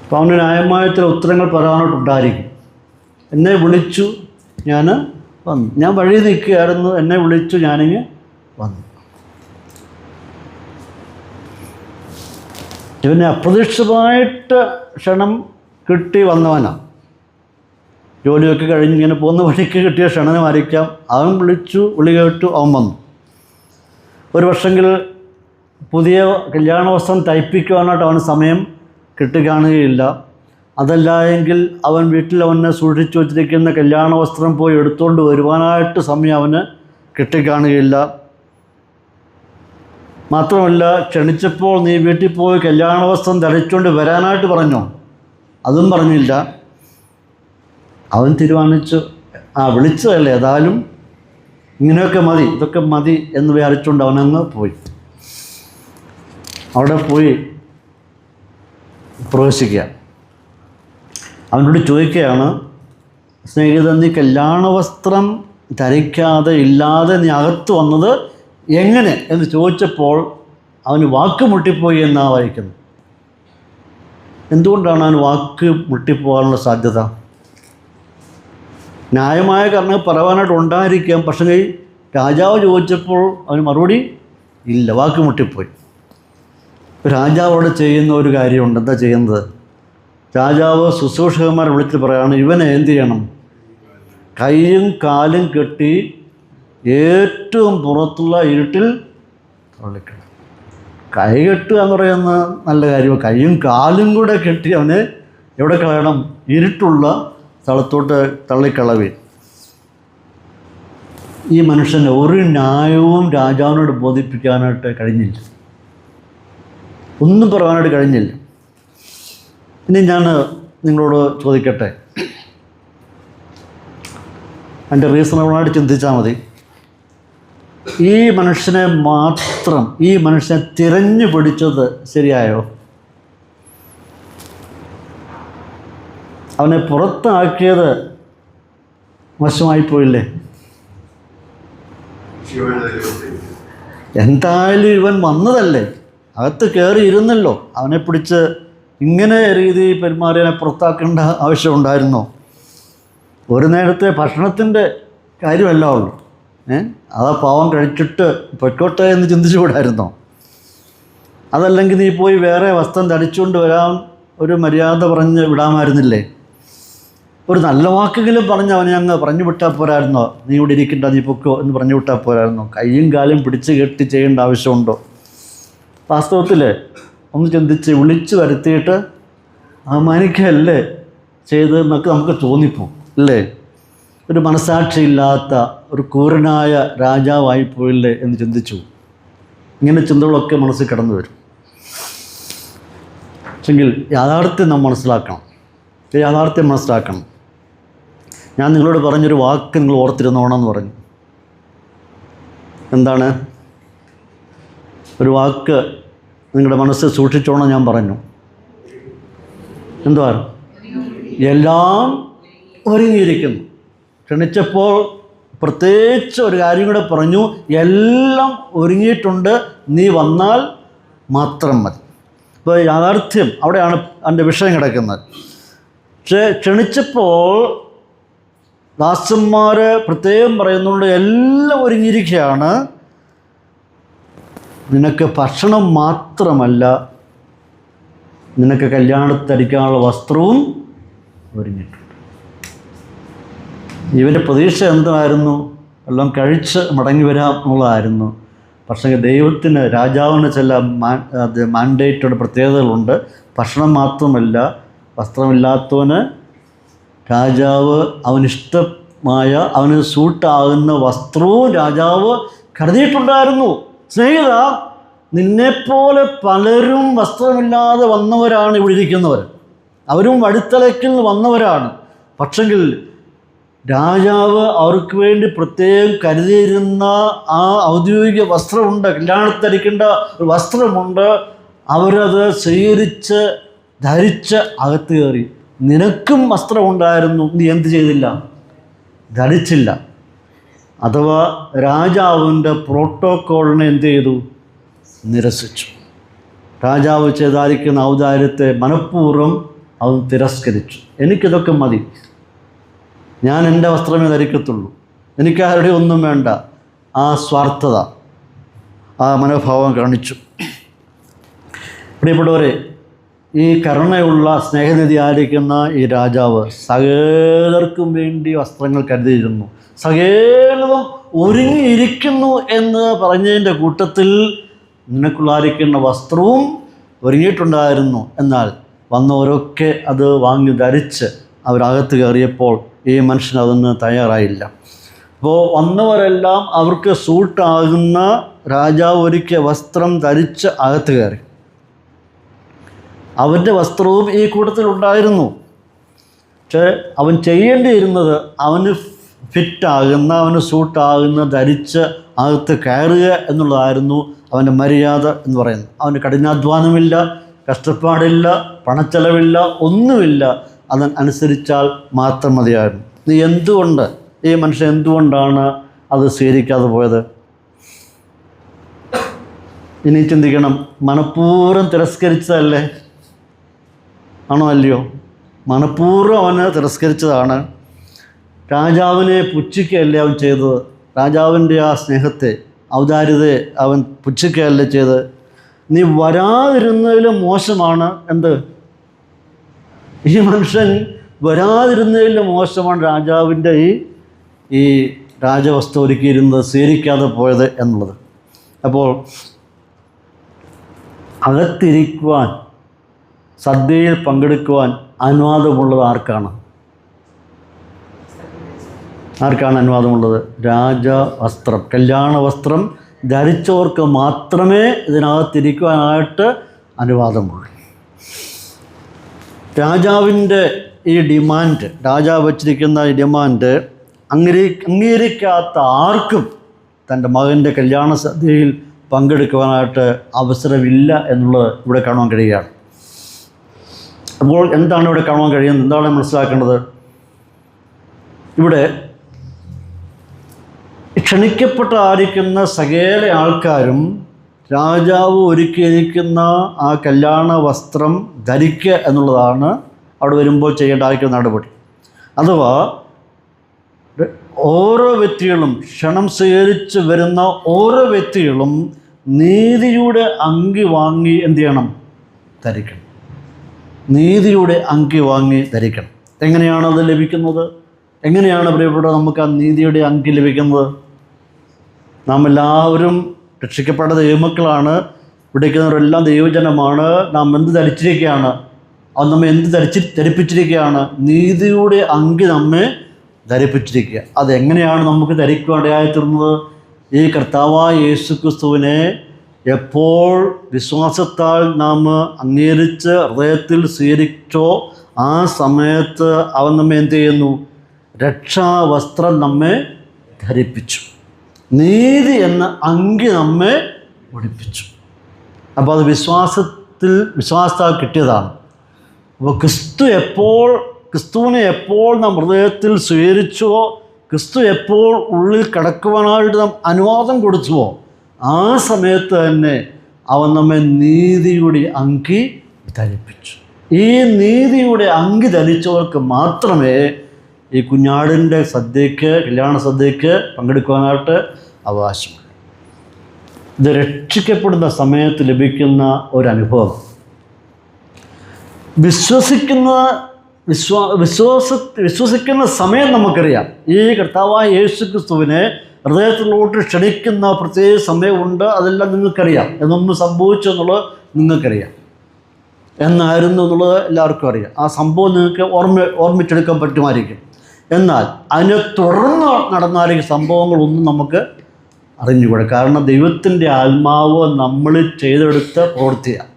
അപ്പോൾ അവന് ന്യായമായ ചില ഉത്തരങ്ങൾ പറയാനായിട്ടുണ്ടായിരിക്കും. എന്നെ വിളിച്ചു, ഞാൻ വന്നു. ഞാൻ വഴി നിൽക്കുകയായിരുന്നു, എന്നെ വിളിച്ചു, ഞാനിങ്ങ് വന്നു. ഇവനെ അപ്രതീക്ഷിതമായിട്ട് ക്ഷണം കിട്ടി വന്നവനാണ്. ജോലിയൊക്കെ കഴിഞ്ഞ് ഇങ്ങനെ പോകുന്ന വഴിക്ക് കിട്ടിയ ക്ഷണമായിരിക്കാം. അവൻ വിളിച്ചു, വിളി കേട്ടു, അവൻ വന്നു. ഒരു പക്ഷെങ്കിൽ പുതിയ കല്യാണ വസ്ത്രം തയ്പ്പിക്കുവാനായിട്ട് അവന് സമയം കിട്ടുകയാണെങ്കിലില്ല. അതല്ല എങ്കിൽ അവൻ വീട്ടിൽ അവനെ സൂക്ഷിച്ചു വച്ചിരിക്കുന്ന കല്യാണ വസ്ത്രം പോയി എടുത്തുകൊണ്ട് വരുവാനായിട്ട് സമയം അവന് കിട്ടിക്കാണുകയില്ല. മാത്രമല്ല, ക്ഷണിച്ചപ്പോൾ നീ വീട്ടിൽ പോയി കല്യാണ വസ്ത്രം ധരിച്ചുകൊണ്ട് വരാനായിട്ട് പറഞ്ഞോ? അതും പറഞ്ഞില്ല. അവൻ തീരുമാനിച്ചു, വിളിച്ചതല്ലേ, ഏതായാലും ഇങ്ങനെയൊക്കെ മതി, ഇതൊക്കെ മതി എന്ന് വിചാരിച്ചുകൊണ്ട് അവനങ്ങ് പോയി. അവിടെ പോയി പ്രവേശിക്കുക. അവനോട് ചോദിക്കുകയാണ്, സ്നേഹിതൻ, നീ കല്യാണ വസ്ത്രം ധരിക്കാതെ ഇല്ലാതെ നീ അകത്ത് വന്നത് എങ്ങനെ എന്ന് ചോദിച്ചപ്പോൾ അവന് വാക്ക് മുട്ടിപ്പോയി എന്നാണ് വായിക്കുന്നത്. എന്തുകൊണ്ടാണ് അവന് വാക്ക് മുട്ടിപ്പോകാനുള്ള സാധ്യത? ന്യായമായ കാരണം പറയാനായിട്ട് ഉണ്ടായിരിക്കാം. പക്ഷേ രാജാവ് ചോദിച്ചപ്പോൾ അവന് മറുപടി ഇല്ല, വാക്ക് മുട്ടിപ്പോയി. രാജാവോട് ചെയ്യുന്ന ഒരു കാര്യമുണ്ട്. എന്താ ചെയ്യുന്നത്? രാജാവ് ശുശ്രൂഷകന്മാരെ വിളിച്ച് പറയാണ്, ഇവനെ എന്ത് ചെയ്യണം? കൈയും കാലും കെട്ടി ഏറ്റവും പുറത്തുള്ള ഇരുട്ടിൽ തള്ളിക്കണം. കൈ കെട്ടുക എന്ന് പറയുന്നത് നല്ല കാര്യമാണ്. കൈയും കാലും കൂടെ കെട്ടി അവനെ എവിടെ കളയണം? ഇരുട്ടുള്ള സ്ഥലത്തോട്ട് തള്ളിക്കളവേ. ഈ മനുഷ്യന് ഒരു ന്യായവും രാജാവിനോട് ബോധിപ്പിക്കാനായിട്ട് കഴിഞ്ഞില്ല. ഒന്നും പറയാനായിട്ട് കഴിഞ്ഞില്ല. ഇനി ഞാൻ നിങ്ങളോട് ചോദിക്കട്ടെ, എൻ്റെ റീസണബിളായിട്ട് ചിന്തിച്ചാൽ മതി. ഈ മനുഷ്യനെ തിരഞ്ഞു പിടിച്ചത് ശരിയായോ? അവനെ പുറത്താക്കിയത് മോശമായിപ്പോയില്ലേ? എന്തായാലും ഇവൻ വന്നതല്ലേ, അകത്ത് കയറി ഇരുന്നല്ലോ. അവനെ പിടിച്ച് ഇങ്ങനെ രീതി പെരുമാറിയവനെ പുറത്താക്കേണ്ട ആവശ്യമുണ്ടായിരുന്നോ? ഒരു നേരത്തെ ഭക്ഷണത്തിൻ്റെ കാര്യമല്ല ഉള്ളൂ. അതാ പാവം കഴിച്ചിട്ട് പൊയ്ക്കോട്ടെ എന്ന് ചിന്തിച്ചുകൂടായിരുന്നോ? അതല്ലെങ്കിൽ നീ പോയി വേറെ വസ്ത്രം ധരിച്ചുകൊണ്ട് വരാൻ ഒരു മര്യാദ പറഞ്ഞ് വിടാമായിരുന്നില്ലേ? ഒരു നല്ല വാക്കെങ്കിലും പറഞ്ഞ് അവനെ അങ്ങ് പറഞ്ഞു വിട്ടാൽ പോരായിരുന്നോ? നീ ഇവിടെ ഇരിക്കണ്ട, നീ പൊക്കോ എന്ന് പറഞ്ഞു വിട്ടാൽ പോരായിരുന്നോ? കയ്യും കാലും പിടിച്ച് കെട്ടി ചെയ്യേണ്ട ആവശ്യമുണ്ടോ? വാസ്തവത്തിൽ ഒന്ന് ചിന്തിച്ച് വിളിച്ചു വരുത്തിയിട്ട് അവമാനിക്കല്ലേ ചെയ്തതെന്നൊക്കെ നമുക്ക് തോന്നിപ്പോകും അല്ലേ? ഒരു മനസാക്ഷിയില്ലാത്ത ഒരു ക്രൂരനായ രാജാവായിപ്പോയില്ലേ എന്ന് ചിന്തിച്ചു. ഇങ്ങനെ ചിന്തകളൊക്കെ മനസ്സിൽ കടന്നു വരും. പക്ഷെങ്കിൽ യാഥാർത്ഥ്യം നാം മനസ്സിലാക്കണം. ഞാൻ നിങ്ങളോട് പറഞ്ഞൊരു വാക്ക് നിങ്ങൾ ഓർത്തിരുന്നോണമെന്ന് പറഞ്ഞു. എന്താണ്? ഒരു വാക്ക് നിങ്ങളുടെ മനസ്സിൽ സൂക്ഷിച്ചോണം ഞാൻ പറഞ്ഞു. എന്തുവാ? എല്ലാം ഒരുങ്ങിയിരിക്കുന്നു. ക്ഷണിച്ചപ്പോൾ പ്രത്യേകിച്ച് ഒരു കാര്യം കൂടെ പറഞ്ഞു, എല്ലാം ഒരുങ്ങിയിട്ടുണ്ട്, നീ വന്നാൽ മാത്രം മതി. ഇപ്പോൾ യാഥാർത്ഥ്യം അവിടെയാണ് അതിൻ്റെ വിഷയം കിടക്കുന്നത്. പക്ഷേ ക്ഷണിച്ചപ്പോൾ ദാസന്മാർ പ്രത്യേകം പറയുന്നുണ്ട്, എല്ലാം ഒരുങ്ങിയിരിക്കുകയാണ്, നിനക്ക് ഭക്ഷണം മാത്രമല്ല, നിനക്ക് കല്യാണത്തടിക്കാനുള്ള വസ്ത്രവും ഒരുങ്ങിയിട്ടുണ്ട്. ഇവൻ്റെ പ്രതീക്ഷ എന്തായിരുന്നു? എല്ലാം കഴിച്ച് മടങ്ങി വരാം എന്നുള്ളതായിരുന്നു. പക്ഷേ ദൈവത്തിന്, രാജാവിന് ചില മാൻഡേറ്റഡ് പ്രത്യേകതകളുണ്ട്. ഭക്ഷണം മാത്രമല്ല, വസ്ത്രമില്ലാത്തവന് രാജാവ് അവനിഷ്ടമായ, അവന് സൂട്ടാകുന്ന വസ്ത്രവും രാജാവ് കരുതിയിട്ടുണ്ടായിരുന്നു. സ്നേഹിത, നിന്നെപ്പോലെ പലരും വസ്ത്രമില്ലാതെ വന്നവരാണ് ഇവിടെ ഇരിക്കുന്നവർ. അവരും വഴിത്തലക്കിൽ വന്നവരാണ്. പക്ഷെങ്കിൽ രാജാവ് അവർക്ക് വേണ്ടി പ്രത്യേകം കരുതിയിരുന്ന ആ ഔദ്യോഗിക വസ്ത്രമുണ്ട്, കല്യാണത്തടിക്കേണ്ട ഒരു വസ്ത്രമുണ്ട്. അവരത് സ്വീകരിച്ച് ധരിച്ച് അകത്ത് കയറി. നിനക്കും വസ്ത്രമുണ്ടായിരുന്നു, നീ എന്ത് ചെയ്തില്ല? ധരിച്ചില്ല. അഥവാ രാജാവിൻ്റെ പ്രോട്ടോക്കോളിനെ എന്ത് ചെയ്തു? നിരസിച്ചു. രാജാവ് ചെയ്തായിരിക്കുന്ന ഔദാര്യത്തെ മനഃപൂർവ്വം അവൻ തിരസ്കരിച്ചു. എനിക്കിതൊക്കെ മതി, ഞാൻ എൻ്റെ വസ്ത്രമേ ധരിക്കത്തുള്ളൂ, എനിക്കാരുടെ ഒന്നും വേണ്ട. ആ സ്വാർത്ഥത, ആ മനോഭാവം കാണിച്ചു. പ്രിയപ്പെട്ടവരെ, ഈ കരുണയുള്ള സ്നേഹനിധിയായിരിക്കുന്ന ഈ രാജാവ് സകലർക്കും വേണ്ടി വസ്ത്രങ്ങൾ കരുതിയിരുന്നു. സകലതും ഒരുങ്ങിയിരിക്കുന്നു എന്ന് പറഞ്ഞതിൻ്റെ കൂട്ടത്തിൽ നിനക്കുള്ളായിരിക്കുന്ന വസ്ത്രവും ഒരുങ്ങിയിട്ടുണ്ടായിരുന്നു. എന്നാൽ വന്നവരൊക്കെ അത് വാങ്ങി ധരിച്ച് അവരകത്ത് കയറിയപ്പോൾ ഈ മനുഷ്യൻ അതിന് തയ്യാറായില്ല. അപ്പോൾ വന്നവരെല്ലാം അവർക്ക് സൂട്ടാകുന്ന രാജാവ് ഒരുക്കിയ വസ്ത്രം ധരിച്ച് അകത്ത് കയറി. അവൻ്റെ വസ്ത്രവും ഈ കൂട്ടത്തിലുണ്ടായിരുന്നു. പക്ഷേ അവൻ ചെയ്യേണ്ടിയിരുന്നത് അവന് ഫിറ്റാകുന്ന, അവന് സൂട്ടാകുന്ന ധരിച്ച് അകത്ത് കയറുക എന്നുള്ളതായിരുന്നു അവൻ്റെ മര്യാദ എന്ന് പറയുന്നത്. അവന് കഠിനാധ്വാനമില്ല, കഷ്ടപ്പാടില്ല, പണച്ചെലവില്ല, ഒന്നുമില്ല. അതനുസരിച്ചാൽ മാത്രം മതിയായിരുന്നു. നീ എന്തുകൊണ്ട്, ഈ മനുഷ്യൻ എന്തുകൊണ്ടാണ് അത് സ്വീകരിക്കാതെ പോയത്? ഇനി ചിന്തിക്കണം. മനഃപൂർവ്വം തിരസ്കരിച്ചതല്ലേ? ആണോ അല്ലയോ? മനഃപൂർവ്വം അവന് തിരസ്കരിച്ചതാണ്. രാജാവിനെ പുച്ഛിക്കുകയല്ലേ അവൻ ചെയ്തത്? രാജാവിൻ്റെ ആ സ്നേഹത്തെ, ഔദാര്യതയെ അവൻ പുച്ഛിക്കുകയല്ലേ ചെയ്തത്? നീ വരാതിരുന്നതിലും മോശമാണ് എന്ത്? ഈ മനുഷ്യൻ വരാതിരുന്നതിലും മോശമാണ് രാജാവിൻ്റെ ഈ രാജവസ്തു ഒരുക്കിയിരുന്നത് സ്വീകരിക്കാതെ പോയത് എന്നുള്ളത്. അപ്പോൾ അകത്തിരിക്കുവാൻ, സദ്യയിൽ പങ്കെടുക്കുവാൻ അനുവാദമുള്ളത് ആർക്കാണ്? അനുവാദമുള്ളത്? രാജവസ്ത്രം, കല്യാണ വസ്ത്രം ധരിച്ചവർക്ക് മാത്രമേ ഇതിനകത്തിരിക്കുവാനായിട്ട് അനുവാദമുള്ളൂ. രാജാവിൻ്റെ ഈ ഡിമാൻഡ്, രാജാവ് വച്ചിരിക്കുന്ന ഈ ഡിമാൻഡ് അംഗീകരിക്കാത്ത ആർക്കും തൻ്റെ മകൻ്റെ കല്യാണ സദ്യയിൽ പങ്കെടുക്കുവാനായിട്ട് അവസരമില്ല എന്നുള്ളത് ഇവിടെ കാണാൻ കഴിയുകയാണ്. അപ്പോൾ എന്താണ് ഇവിടെ കാണാൻ കഴിയുന്നത്? എന്താണ് മനസ്സിലാക്കേണ്ടത്? ഇവിടെ ക്ഷണിക്കപ്പെട്ടായിരിക്കുന്ന സകല ആൾക്കാരും രാജാവ് ഒരുക്കിയിരിക്കുന്ന ആ കല്യാണ വസ്ത്രം ധരിക്കുക എന്നുള്ളതാണ് അവിടെ വരുമ്പോൾ ചെയ്യേണ്ടായിരിക്കുന്ന നടപടി. അഥവാ ഓരോ വ്യക്തികളും, ക്ഷണം സ്വീകരിച്ച് വരുന്ന ഓരോ വ്യക്തികളും നീതിയുടെ അങ്കി വാങ്ങി എന്ത് ചെയ്യണം? ധരിക്കണം. നീതിയുടെ അങ്കി വാങ്ങി ധരിക്കണം. എങ്ങനെയാണ് അത് ലഭിക്കുന്നത്? എങ്ങനെയാണ് പ്രിയപ്പെട്ട നമുക്ക് ആ നീതിയുടെ അങ്കി ലഭിക്കുന്നത്? നാം എല്ലാവരും രക്ഷിക്കപ്പെട്ട ദൈവമക്കളാണ്. വിളിക്കുന്നവരെല്ലാം ദൈവജനമാണ്. നാം എന്ത് ധരിച്ചിരിക്കുകയാണ്? അത് നമ്മെ എന്ത് ധരിപ്പിച്ചിരിക്കുകയാണ്? നീതിയുടെ അങ്കി നമ്മെ ധരിപ്പിച്ചിരിക്കുക. അതെങ്ങനെയാണ് നമുക്ക് ധരിക്കുവാനിടയായി തീർന്നത്? ഈ കർത്താവായ യേശുക്രിസ്തുവിനെ എപ്പോൾ വിശ്വാസത്താൽ നാം അംഗീകരിച്ച് ഹൃദയത്തിൽ സ്വീകരിച്ചോ ആ സമയത്ത് അവൻ നമ്മെ എന്ത് ചെയ്യുന്നു? രക്ഷാവസ്ത്രം നമ്മെ ധരിപ്പിച്ചു. നീതി എന്ന അങ്കി നമ്മെ ഒടിപ്പിച്ചു. അപ്പോൾ അത് വിശ്വാസത്താൽ കിട്ടിയതാണ്. അപ്പോൾ ക്രിസ്തുവിനെ എപ്പോൾ നാം ഹൃദയത്തിൽ സ്വീകരിച്ചുവോ, ക്രിസ്തു എപ്പോൾ ഉള്ളിൽ കടക്കുവാനായിട്ട് നാം അനുവാദം കൊടുത്തുവോ, ആ സമയത്ത് തന്നെ അവൻ നമ്മെ നീതിയുടെ അങ്കി ധരിപ്പിച്ചു. ഈ നീതിയുടെ അങ്കി ധരിച്ചവർക്ക് മാത്രമേ ഈ കുഞ്ഞാടിൻ്റെ സദ്യക്ക്, കല്യാണ സദ്യക്ക് പങ്കെടുക്കുവാനായിട്ട് അവകാശമുള്ളൂ. ഇത് രക്ഷിക്കപ്പെടുന്ന സമയത്ത് ലഭിക്കുന്ന ഒരനുഭവം. വിശ്വസിക്കുന്ന സമയം നമുക്കറിയാം. ഈ കർത്താവായ യേശുക്രിസ്തുവിനെ ഹൃദയത്തിലോട്ട് ക്ഷണിക്കുന്ന പ്രത്യേക സമയമുണ്ട്. അതെല്ലാം നിങ്ങൾക്കറിയാം. എന്നൊന്ന് സംഭവിച്ചു എന്നുള്ളത് നിങ്ങൾക്കറിയാം. എന്നായിരുന്നു എന്നുള്ളത് എല്ലാവർക്കും അറിയാം. ആ സംഭവം നിങ്ങൾക്ക് ഓർമ്മിച്ചെടുക്കാൻ പറ്റുമായിരിക്കും. എന്നാൽ അതിനെ തുടർന്ന് നടന്നായിരിക്കും സംഭവങ്ങളൊന്നും നമുക്ക് അറിഞ്ഞുകൂടാ. കാരണം ദൈവത്തിൻ്റെ ആത്മാവ് നമ്മൾ ചെയ്തെടുത്ത പ്രവൃത്തിയാണ്.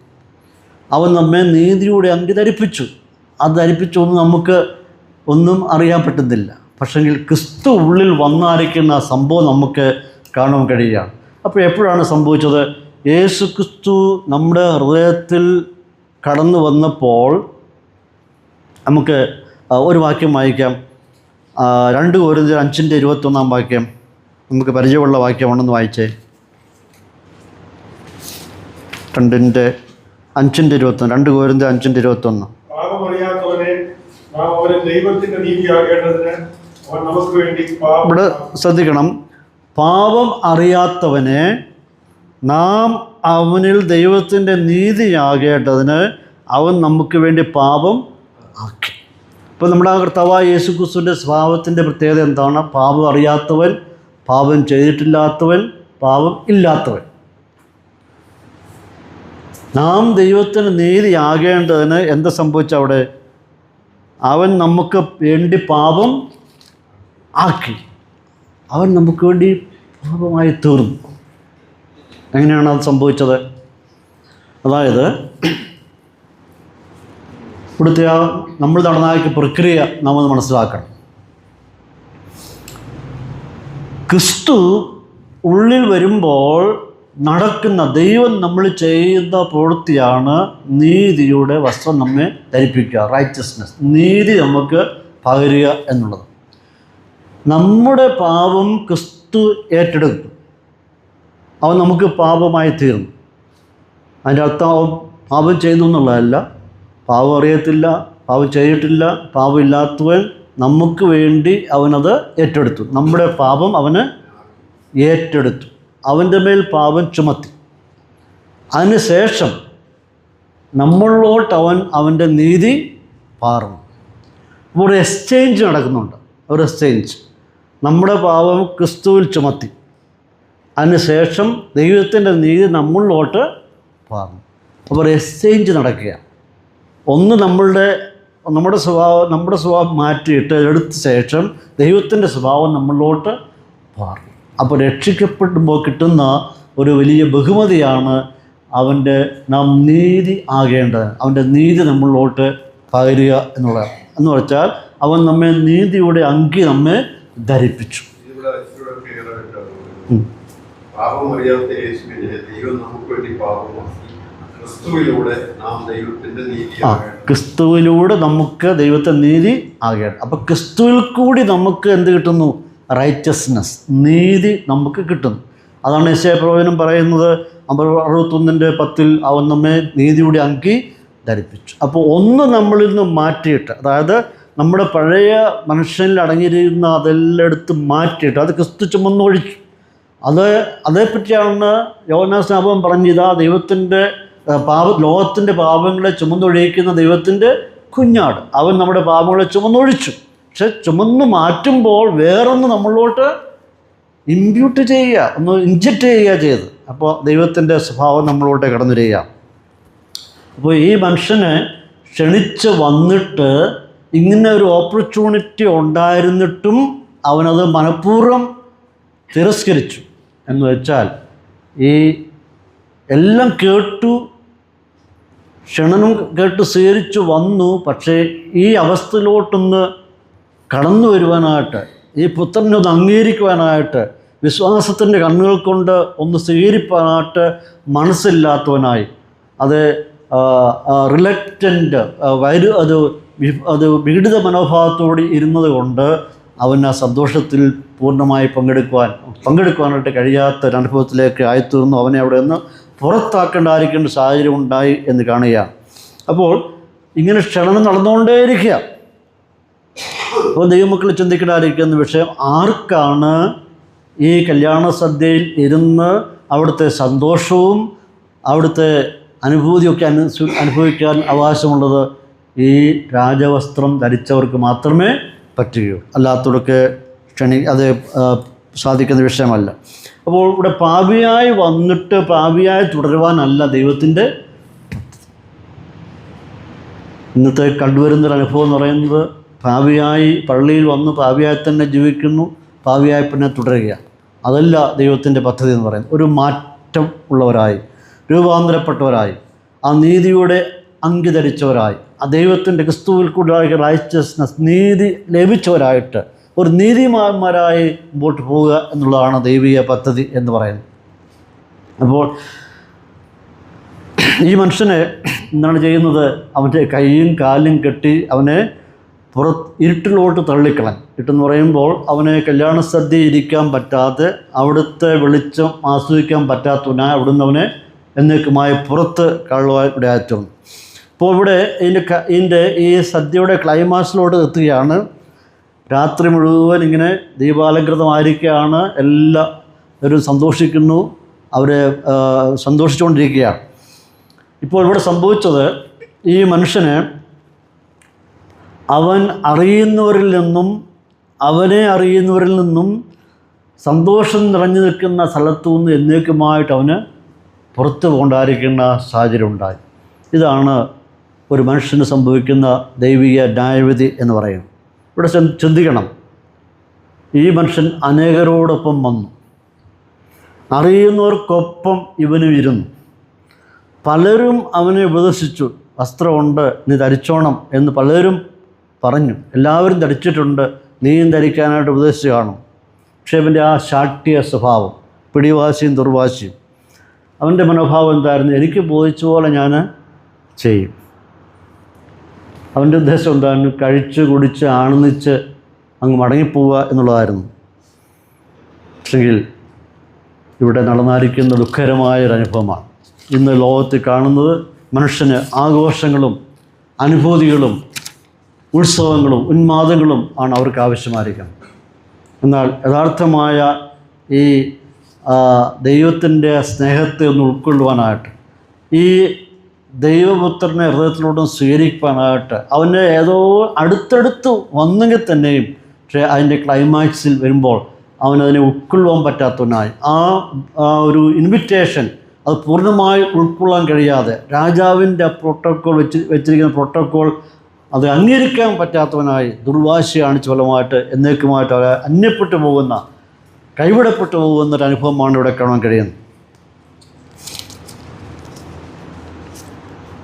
അവൻ നമ്മെ നീതിയുടെ അങ്കി ധരിപ്പിച്ചു. അത് ധരിപ്പിച്ചൊന്നും നമുക്ക് ഒന്നും അറിയാൻ പറ്റുന്നില്ല. പക്ഷെങ്കിൽ ക്രിസ്തു ഉള്ളിൽ വന്നായിരിക്കുന്ന ആ സംഭവം നമുക്ക് കാണാൻ കഴിയുകയാണ്. അപ്പോൾ എപ്പോഴാണ് സംഭവിച്ചത്? യേശു ക്രിസ്തു നമ്മുടെ ഹൃദയത്തിൽ കടന്നു വന്നപ്പോൾ നമുക്ക് ഒരു വാക്യം വായിക്കാം. 2 കൊരിന്ത്യർ 5:21 വാക്യം നമുക്ക് പരിചയമുള്ള വാക്യമാണെന്ന് വായിച്ചേ. 2 കൊരിന്ത്യർ 5:21. ഇവിടെ ശ്രദ്ധിക്കണം. പാപം അറിയാത്തവനെ നാം അവനിൽ ദൈവത്തിൻ്റെ നീതിയാകേണ്ടതിന് അവൻ നമുക്ക് വേണ്ടി പാപം ആക്കി. ഇപ്പോൾ നമ്മുടെ കർത്താവായ യേശുക്രിസ്തുവിൻ്റെ സ്വഭാവത്തിൻ്റെ പ്രത്യേകത എന്താണ്? പാപം അറിയാത്തവൻ, പാപം ചെയ്തിട്ടില്ലാത്തവൻ, പാപം ഇല്ലാത്തവൻ. നാം ദൈവത്തിന് നീതിയാകേണ്ടതിന് എന്താ സംഭവിച്ച അവിടെ? അവൻ നമുക്ക് വേണ്ടി പാപം ആക്കി. അവൻ നമുക്ക് വേണ്ടി പാപമായി തീർന്നു. എങ്ങനെയാണ് അത് സംഭവിച്ചത്? അതായത് ഇവിടുത്തെ നമ്മൾ നടന്ന പ്രക്രിയ നാം മനസ്സിലാക്കണം. ക്രിസ്തു ഉള്ളിൽ വരുമ്പോൾ നടക്കുന്ന ദൈവം നമ്മൾ ചെയ്യുന്ന പ്രവൃത്തിയാണ് നീതിയുടെ വസ്ത്രം നമ്മെ ധരിപ്പിക്കുക, റൈച്ചസ്നെസ്. നീതി നമുക്ക് പകരുക എന്നുള്ളത്. നമ്മുടെ പാപം ക്രിസ്തു ഏറ്റെടുത്തു. അവൻ നമുക്ക് പാപമായി തീർന്നു. അതിൻ്റെ അർത്ഥം അവൻ പാപം ചെയ്തു എന്നുള്ളതല്ല. പാപം അറിയത്തില്ല, പാപം ചെയ്തിട്ടില്ല, പാപമില്ലാത്തവൻ നമുക്ക് വേണ്ടി അവനത് ഏറ്റെടുത്തു. നമ്മുടെ പാപം അവന് ഏറ്റെടുത്തു. അവൻ്റെ മേൽ പാപം ചുമത്തി. അതിനുശേഷം നമ്മളിലോട്ട് അവൻ്റെ നീതി പാർന്നു. ഒരു എക്സ്ചേഞ്ച് നടക്കുന്നുണ്ട്. ഒരു എക്സ്ചേഞ്ച്. നമ്മുടെ പാപം ക്രിസ്തുവിൽ ചുമത്തി. അതിനുശേഷം ദൈവത്തിൻ്റെ നീതി നമ്മളിലോട്ട് പാർന്നു. അപ്പോൾ ഒരു എക്സ്ചേഞ്ച് നടക്കുക. ഒന്ന് നമ്മുടെ സ്വഭാവം മാറ്റിയിട്ട് എടുത്ത ശേഷം ദൈവത്തിൻ്റെ സ്വഭാവം നമ്മളിലോട്ട് പാർന്നു. അപ്പോൾ രക്ഷിക്കപ്പെടുമ്പോൾ കിട്ടുന്ന ഒരു വലിയ ബഹുമതിയാണ് നാം നീതി ആകേണ്ടത്, അവൻ്റെ നീതി നമ്മളിലോട്ട് പകരുക എന്നുള്ളതാണ്. എന്ന് വെച്ചാൽ അവൻ നമ്മെ നീതിയുടെ അങ്കി നമ്മെ ധരിപ്പിച്ചു. പാപമറിയാത്ത യേശുവിനെ ദൈവം നമുക്ക് വേണ്ടി പാപമാക്കി ക്രിസ്തുവിലൂടെ നാം ദൈവത്തിന്റെ നീതിയാകണം. ക്രിസ്തുവിലൂടെ നമുക്ക് ദൈവത്തെ നീതി ആകണം. അപ്പം ക്രിസ്തുവിൽ കൂടി നമുക്ക് എന്ത് കിട്ടുന്നു? റൈറ്റസ്നെസ്, നീതി നമുക്ക് കിട്ടുന്നു. അതാണ് യെശയ്യാപ്രവചനം പറയുന്നത് 61:10 അവൻ നമ്മെ നീതിയുടെ അങ്കി ധരിപ്പിച്ചു. അപ്പോൾ ഒന്ന് നമ്മളിൽ നിന്ന് മാറ്റിയിട്ട്, അതായത് നമ്മുടെ പഴയ മനുഷ്യനിൽ അടങ്ങിയിരിക്കുന്ന അതെല്ലാം എടുത്ത് മാറ്റിയിട്ട് അത് ക്രിസ്തു ചുമന്നൊഴിച്ചു. അതേപ്പറ്റിയാണ് യോഹന്നാൻ സ്നാപകൻ പറഞ്ഞത്, ദൈവത്തിൻ്റെ ലോകത്തിൻ്റെ പാപങ്ങളെ ചുമന്നൊഴിക്കുന്ന ദൈവത്തിൻ്റെ കുഞ്ഞാട്, അവൻ നമ്മുടെ പാപങ്ങളെ ചുമന്നൊഴിച്ചു. പക്ഷെ ചുമന്ന് മാറ്റുമ്പോൾ വേറൊന്ന് നമ്മളിലോട്ട് ഇമ്പ്യൂട്ട് ചെയ്യുക, ഒന്ന് ഇൻജക്റ്റ് ചെയ്യുക ചെയ്ത്, അപ്പോൾ ദൈവത്തിൻ്റെ സ്വഭാവം നമ്മളിലോട്ട് കടന്നു വരിക. അപ്പോൾ ഈ മനുഷ്യനെ ക്ഷണിച്ച് വന്നിട്ട് ഇങ്ങനെ ഒരു ഓപ്പർച്യൂണിറ്റി ഉണ്ടായിരുന്നിട്ടും അവനത് മനഃപൂർവ്വം തിരസ്കരിച്ചു. എന്ന് വെച്ചാൽ ഈ എല്ലാം കേട്ടു, ക്ഷണനം കേട്ട് സ്വീകരിച്ചു വന്നു, പക്ഷേ ഈ അവസ്ഥയിലോട്ടൊന്ന് കടന്നു വരുവാനായിട്ട്, ഈ പുത്രനെ ഒന്ന് അംഗീകരിക്കുവാനായിട്ട്, വിശ്വാസത്തിൻ്റെ കണ്ണുകൾ കൊണ്ട് ഒന്ന് സ്വീകരിപ്പാനായിട്ട് മനസ്സില്ലാത്തവനായി, അത് റിലക്റ്റൻ്റ് അത് വിഘടിത മനോഭാവത്തോടെ ഇരുന്നത് കൊണ്ട് അവൻ ആ സന്തോഷത്തിൽ പൂർണ്ണമായി പങ്കെടുക്കുവാനായിട്ട് കഴിയാത്തൊരനുഭവത്തിലേക്ക് ആയിത്തീർന്നു. അവനെ അവിടെ നിന്ന് പുറത്താക്കേണ്ടായിരിക്കേണ്ട സാഹചര്യം ഉണ്ടായി എന്ന് കാണുകയാണ്. അപ്പോൾ ഇങ്ങനെ ക്ഷണം നടന്നുകൊണ്ടേയിരിക്കുക. അപ്പോൾ ദൈവമക്കൾ ചിന്തിക്കേണ്ടായിരിക്കുന്ന വിഷയം, ആർക്കാണ് ഈ കല്യാണ സദ്യയിൽ ഇരുന്ന് അവിടുത്തെ സന്തോഷവും അവിടുത്തെ അനുഭൂതിയൊക്കെ അനുഭവിക്കാൻ അവകാശമുള്ളത്? ഈ രാജവസ്ത്രം ധരിച്ചവർക്ക് മാത്രമേ പറ്റുകയുള്ളൂ, അല്ലാത്തവർക്ക് അത് സാധിക്കുന്ന വിഷയമല്ല. അപ്പോൾ ഇവിടെ പാപിയായി വന്നിട്ട് പാപിയായി തുടരുവാനല്ല ദൈവത്തിൻ്റെ ഇന്നത്തെ കണ്ടുവരുന്നൊരു അനുഭവം എന്ന് പറയുന്നത്, പാപിയായി പള്ളിയിൽ വന്ന് പാപിയായി തന്നെ ജീവിക്കുന്നു, പാപിയായി പിന്നെ തുടരുക. അതല്ല ദൈവത്തിൻ്റെ പദ്ധതി എന്ന് പറയുന്നത്. ഒരു മാറ്റം ഉള്ളവരായി, രൂപാന്തരപ്പെട്ടവരായി, ആ നീതിയുടെ അങ്കി ധരിച്ചവരായി, ആ ദൈവത്തിൻ്റെ ക്രിസ്തുവിൽ കൂടി റൈച്ചസ്നെസ്, നീതി ലഭിച്ചവരായിട്ട് ഒരു നീതിമാന്മാരായി മുമ്പോട്ട് പോവുക എന്നുള്ളതാണ് ദൈവിക പദ്ധതി എന്ന് പറയുന്നത്. അപ്പോൾ ഈ മനുഷ്യനെ എന്താണ് ചെയ്യുന്നത്? അവൻ്റെ കൈയും കാലും കെട്ടി അവനെ ഇരുട്ടിലോട്ട് തള്ളിക്കളഞ്ഞു. ഇരുട്ടെന്ന് പറയുമ്പോൾ അവനെ കല്യാണ സദ്യ ഇരിക്കാൻ പറ്റാതെ, അവിടുത്തെ വെളിച്ചം ആസ്വദിക്കാൻ പറ്റാത്തവനായി അവിടുന്ന് അവനെ എന്നേക്കുമായി പുറത്ത് കള്ളുവാൻ ഇടയായിത്തീർന്നു. അപ്പോൾ ഇവിടെ ഇതിൻ്റെ ഈ സദ്യയുടെ ക്ലൈമാക്സിലോട്ട് എത്തുകയാണ്. രാത്രി മുഴുവൻ ഇങ്ങനെ ദീപാലങ്കൃതമായിരിക്കുകയാണ്, എല്ലാവരും സന്തോഷിക്കുന്നു, അവരെ സന്തോഷിച്ചുകൊണ്ടിരിക്കുകയാണ്. ഇപ്പോൾ ഇവിടെ സംഭവിച്ചത്, ഈ മനുഷ്യന് അവൻ അറിയുന്നവരിൽ നിന്നും അവനെ അറിയുന്നവരിൽ നിന്നും സന്തോഷം നിറഞ്ഞു നിൽക്കുന്ന സ്ഥലത്തു നിന്ന് എന്നേക്കുമായിട്ട് അവന് പുറത്തു പോകേണ്ടായിരിക്കുന്ന സാഹചര്യം ഉണ്ടായി. ഇതാണ് ഒരു മനുഷ്യന് സംഭവിക്കുന്ന ദൈവിക ന്യായവിധി എന്ന് പറയുന്നത്. ഇവിടെ ചിന്തിക്കണം, ഈ മനുഷ്യൻ അനേകരോടൊപ്പം വന്നു, അറിയുന്നവർക്കൊപ്പം ഇവനും ഇരുന്നു. പലരും അവനെ ഉപദേശിച്ചു, വസ്ത്രമുണ്ട്, നീ ധരിച്ചോണം എന്ന് പലരും പറഞ്ഞു. എല്ലാവരും ധരിച്ചിട്ടുണ്ട്, നീയും ധരിക്കാനായിട്ട് ഉപദേശിച്ച് കാണും. പക്ഷേ അവൻ്റെ ആ ശാഠ്യ സ്വഭാവം, പിടിവാശിയും ദുർവാശിയും, അവൻ്റെ മനോഭാവം എന്തായിരുന്നു? എനിക്ക് ബോധിച്ച പോലെ ഞാൻ ചെയ്യും. അവൻ്റെ ഉദ്ദേശം എന്തായിരുന്നു? കഴിച്ച് കുടിച്ച് ആനന്ദിച്ച് അങ്ങ് മടങ്ങിപ്പോവുക എന്നുള്ളതായിരുന്നു. പക്ഷെങ്കിൽ ഇവിടെ നടന്നായിരിക്കുന്ന ദുഃഖകരമായൊരനുഭവമാണ്. ഇന്ന് ലോകത്തിൽ കാണുന്നത് മനുഷ്യന് ആഘോഷങ്ങളും അനുഭൂതികളും ഉത്സവങ്ങളും ഉന്മാദങ്ങളും ആണ് അവർക്ക് ആവശ്യമായിരിക്കുന്നത്. എന്നാൽ യഥാർത്ഥമായ ഈ ദൈവത്തിൻ്റെ സ്നേഹത്തെ ഒന്ന് ഉൾക്കൊള്ളുവാനായിട്ട്, ഈ ദൈവപുത്രനെ ഹൃദയത്തിലൂടെ സ്വീകരിക്കാനായിട്ട് അവൻ്റെ ഏതോ അടുത്തടുത്ത് വന്നെങ്കിൽ തന്നെയും, പക്ഷേ അതിൻ്റെ ക്ലൈമാക്സിൽ വരുമ്പോൾ അവനതിനെ ഉൾക്കൊള്ളുവാൻ പറ്റാത്തവനായി, ആ ഒരു ഇൻവിറ്റേഷൻ അത് പൂർണ്ണമായി ഉൾക്കൊള്ളാൻ കഴിയാതെ, രാജാവിൻ്റെ പ്രോട്ടോക്കോൾ വെച്ചിരിക്കുന്ന പ്രോട്ടോക്കോൾ അത് അംഗീകരിക്കാൻ പറ്റാത്തവനായി, ദുർവാശി കാണിച്ച ഫലമായിട്ട് എന്നേക്കുമായിട്ട് അവരെ അന്യപ്പെട്ടു പോകുന്ന, കൈവിടപ്പെട്ടു പോകുന്നൊരനുഭവമാണ് ഇവിടെ കാണാൻ കഴിയുന്നത്.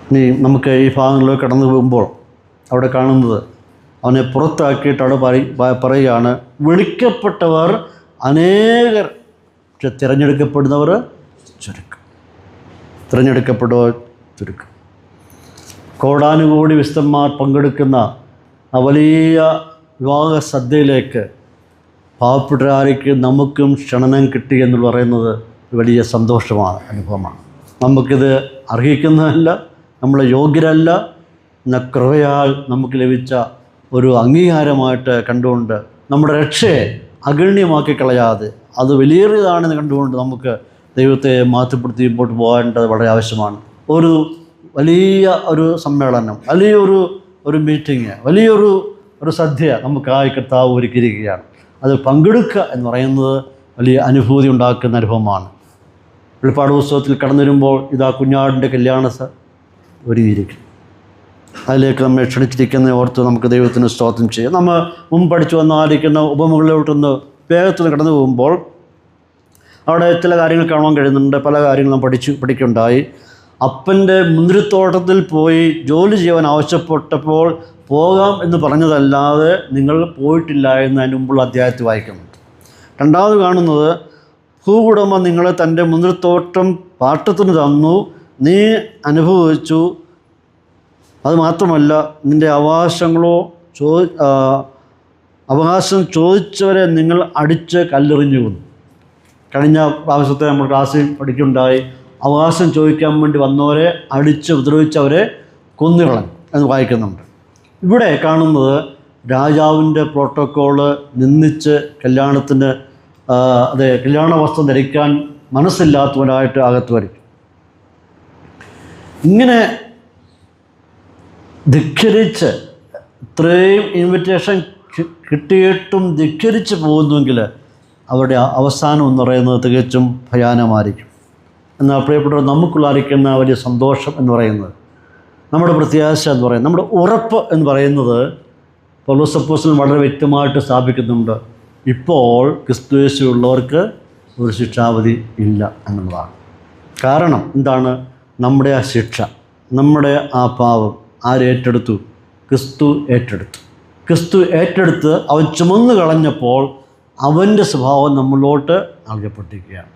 ഇനി നമുക്ക് ഈ ഭാഗങ്ങളിലേക്ക് കടന്നു പോകുമ്പോൾ അവിടെ കാണുന്നത് അവനെ പുറത്താക്കിയിട്ട് അവിടെ പറയുകയാണ്, വിളിക്കപ്പെട്ടവർ അനേകർ, പക്ഷെ തിരഞ്ഞെടുക്കപ്പെടുന്നവർ ചുരുക്കം. തിരഞ്ഞെടുക്കപ്പെടുന്നവർ ചുരുക്കം. കോടാനുകോടി വിശുദ്ധന്മാർ പങ്കെടുക്കുന്ന ആ വലിയ വിവാഹ സദ്യയിലേക്ക് പാവപ്പെട്ടവരാർക്ക് നമുക്കും ക്ഷണനം കിട്ടി എന്ന് പറയുന്നത് വലിയ സന്തോഷമാണ്, അനുഭവമാണ്. നമുക്കിത് അർഹിക്കുന്നതല്ല, നമ്മൾ യോഗ്യരല്ല, എന്ന കൃപയാൽ നമുക്ക് ലഭിച്ച ഒരു അംഗീകാരമായിട്ട് കണ്ടുകൊണ്ട് നമ്മുടെ രക്ഷയെ അഗണ്യമാക്കി കളയാതെ അത് വലിയേറിയതാണെന്ന് കണ്ടുകൊണ്ട് നമുക്ക് ദൈവത്തെ മാറ്റപ്പെടുത്തി മുമ്പോട്ട് പോകേണ്ടത് വളരെ ആവശ്യമാണ്. ഒരു വലിയ ഒരു സമ്മേളനം, വലിയൊരു മീറ്റിംഗ്, വലിയൊരു സദ്യ നമുക്കായി കർത്താവ് ഒരുക്കിയിരിക്കുകയാണ്. അത് പങ്കെടുക്കുക എന്ന് പറയുന്നത് വലിയ അനുഭൂതി ഉണ്ടാക്കുന്ന അനുഭവമാണ്. വെളിപ്പാട് പുസ്തകത്തിൽ കടന്നു വരുമ്പോൾ ഇതാ കുഞ്ഞാടിൻ്റെ കല്യാണ ഒരുങ്ങിയിരിക്കും. അതിലേക്ക് നമ്മെ ക്ഷണിച്ചിരിക്കുന്ന ഓർത്ത് നമുക്ക് ദൈവത്തിന് സ്തോത്രം ചെയ്യാം. നമ്മൾ മുമ്പ് പഠിച്ചു വന്നായിരിക്കുന്ന ഉപമകളിലോട്ടൊന്ന് വേഗത്തിൽ കടന്നു പോകുമ്പോൾ അവിടെ ചില കാര്യങ്ങൾ കാണാൻ കഴിയുന്നുണ്ട്. പല കാര്യങ്ങളും പഠിക്കുകയുണ്ടായി. അപ്പൻ്റെ മുന്തിരിത്തോട്ടത്തിൽ പോയി ജോലി ചെയ്യാൻ ആവശ്യപ്പെട്ടപ്പോൾ പോകാം എന്ന് പറഞ്ഞതല്ലാതെ നിങ്ങൾ പോയിട്ടില്ല എന്ന് അതിന് മുമ്പുള്ള അധ്യായത്തിൽ വായിക്കുന്നുണ്ട്. രണ്ടാമത് കാണുന്നത്, ഭൂവുടമ നിങ്ങളെ തൻ്റെ മുന്തിരിത്തോട്ടം പാട്ടത്തിന് തന്നു, നീ അനുഭവിച്ചു, അതുമാത്രമല്ല നിൻ്റെ അവകാശം ചോദിച്ചവരെ നിങ്ങൾ അടിച്ച് കല്ലെറിഞ്ഞു കൊന്നു. കഴിഞ്ഞ പ്രാവശ്യത്തെ നമ്മൾ ക്ലാസ്സിൽ പഠിക്കുകയുണ്ടായി. അവകാശം ചോദിക്കാൻ വേണ്ടി വന്നവരെ അടിച്ച് ഉപദ്രവിച്ചവരെ കൊന്നുകളഞ്ഞു എന്ന് വായിക്കുന്നുണ്ട്. ഇവിടെ കാണുന്നത് രാജാവിൻ്റെ പ്രോട്ടോക്കോള് നിന്ദിച്ച് കല്യാണ വസ്ത്രം ധരിക്കാൻ മനസ്സില്ലാത്തവനായിട്ട് അകത്ത് വരും. ഇങ്ങനെ ധിക്കരിച്ച് ഇത്രയും ഇൻവിറ്റേഷൻ കിട്ടിയിട്ടും ധിക്കരിച്ച് പോകുന്നുവെങ്കിൽ അവരുടെ അവസാനം എന്ന് പറയുന്നത് തികച്ചും ഭയാനമായിരിക്കും. എന്നാൽ പ്രിയപ്പെട്ടവർ, നമുക്കുള്ളായിരിക്കുന്ന വലിയ സന്തോഷം എന്ന് പറയുന്നത്, നമ്മുടെ പ്രത്യാശ എന്ന് പറയുന്നത്, നമ്മുടെ ഉറപ്പ് എന്ന് പറയുന്നത് പൗലോസ് അപ്പോസ്തലൻ വളരെ വ്യക്തമായിട്ട് സ്ഥാപിക്കുന്നുണ്ട്. ഇപ്പോൾ ക്രിസ്തുയേശുവുള്ളവർക്ക് ഒരു ശിക്ഷാവിധി ഇല്ല എന്നുള്ളതാണ്. കാരണം എന്താണ്? നമ്മുടെ ആ ശിക്ഷ, നമ്മുടെ ആ പാപം ആരേറ്റെടുത്തു? ക്രിസ്തു ഏറ്റെടുത്തു. ക്രിസ്തു ഏറ്റെടുത്ത് അവൻ ചുമന്നു കളഞ്ഞപ്പോൾ അവൻ്റെ സ്വഭാവം നമ്മളിലോട്ട് നൽകപ്പെട്ടിരിക്കുകയാണ്.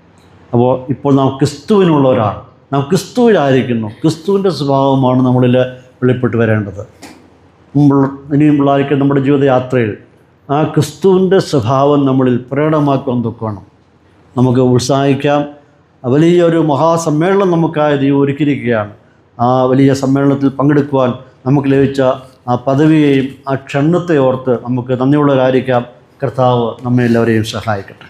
അപ്പോൾ ഇപ്പോൾ നാം ക്രിസ്തുവിനുള്ളവരാണ്, നാം ക്രിസ്തുവിലായിരിക്കുന്നു. ക്രിസ്തുവിൻ്റെ സ്വഭാവമാണ് നമ്മളിൽ വെളിപ്പെട്ട് വരേണ്ടത്. ഇനിയുമുള്ളായിരിക്കും നമ്മുടെ ജീവിതയാത്രയിൽ ആ ക്രിസ്തുവിൻ്റെ സ്വഭാവം നമ്മളിൽ പ്രകടമാക്കുവാൻ തൊക്കണം. നമുക്ക് ഉത്സാഹിക്കാം. വലിയൊരു മഹാസമ്മേളനം നമുക്കായി ദൈവം ഒരുക്കിയിരിക്കുകയാണ്. ആ വലിയ സമ്മേളനത്തിൽ പങ്കെടുക്കുവാൻ നമുക്ക് ലഭിച്ച ആ പദവിയെയും ആ ക്ഷണത്തെ ഓർത്ത് നമുക്ക് നന്ദിയുള്ളവരായിരിക്കാം. കർത്താവ് നമ്മെ എല്ലാവരെയും സഹായിക്കട്ടെ.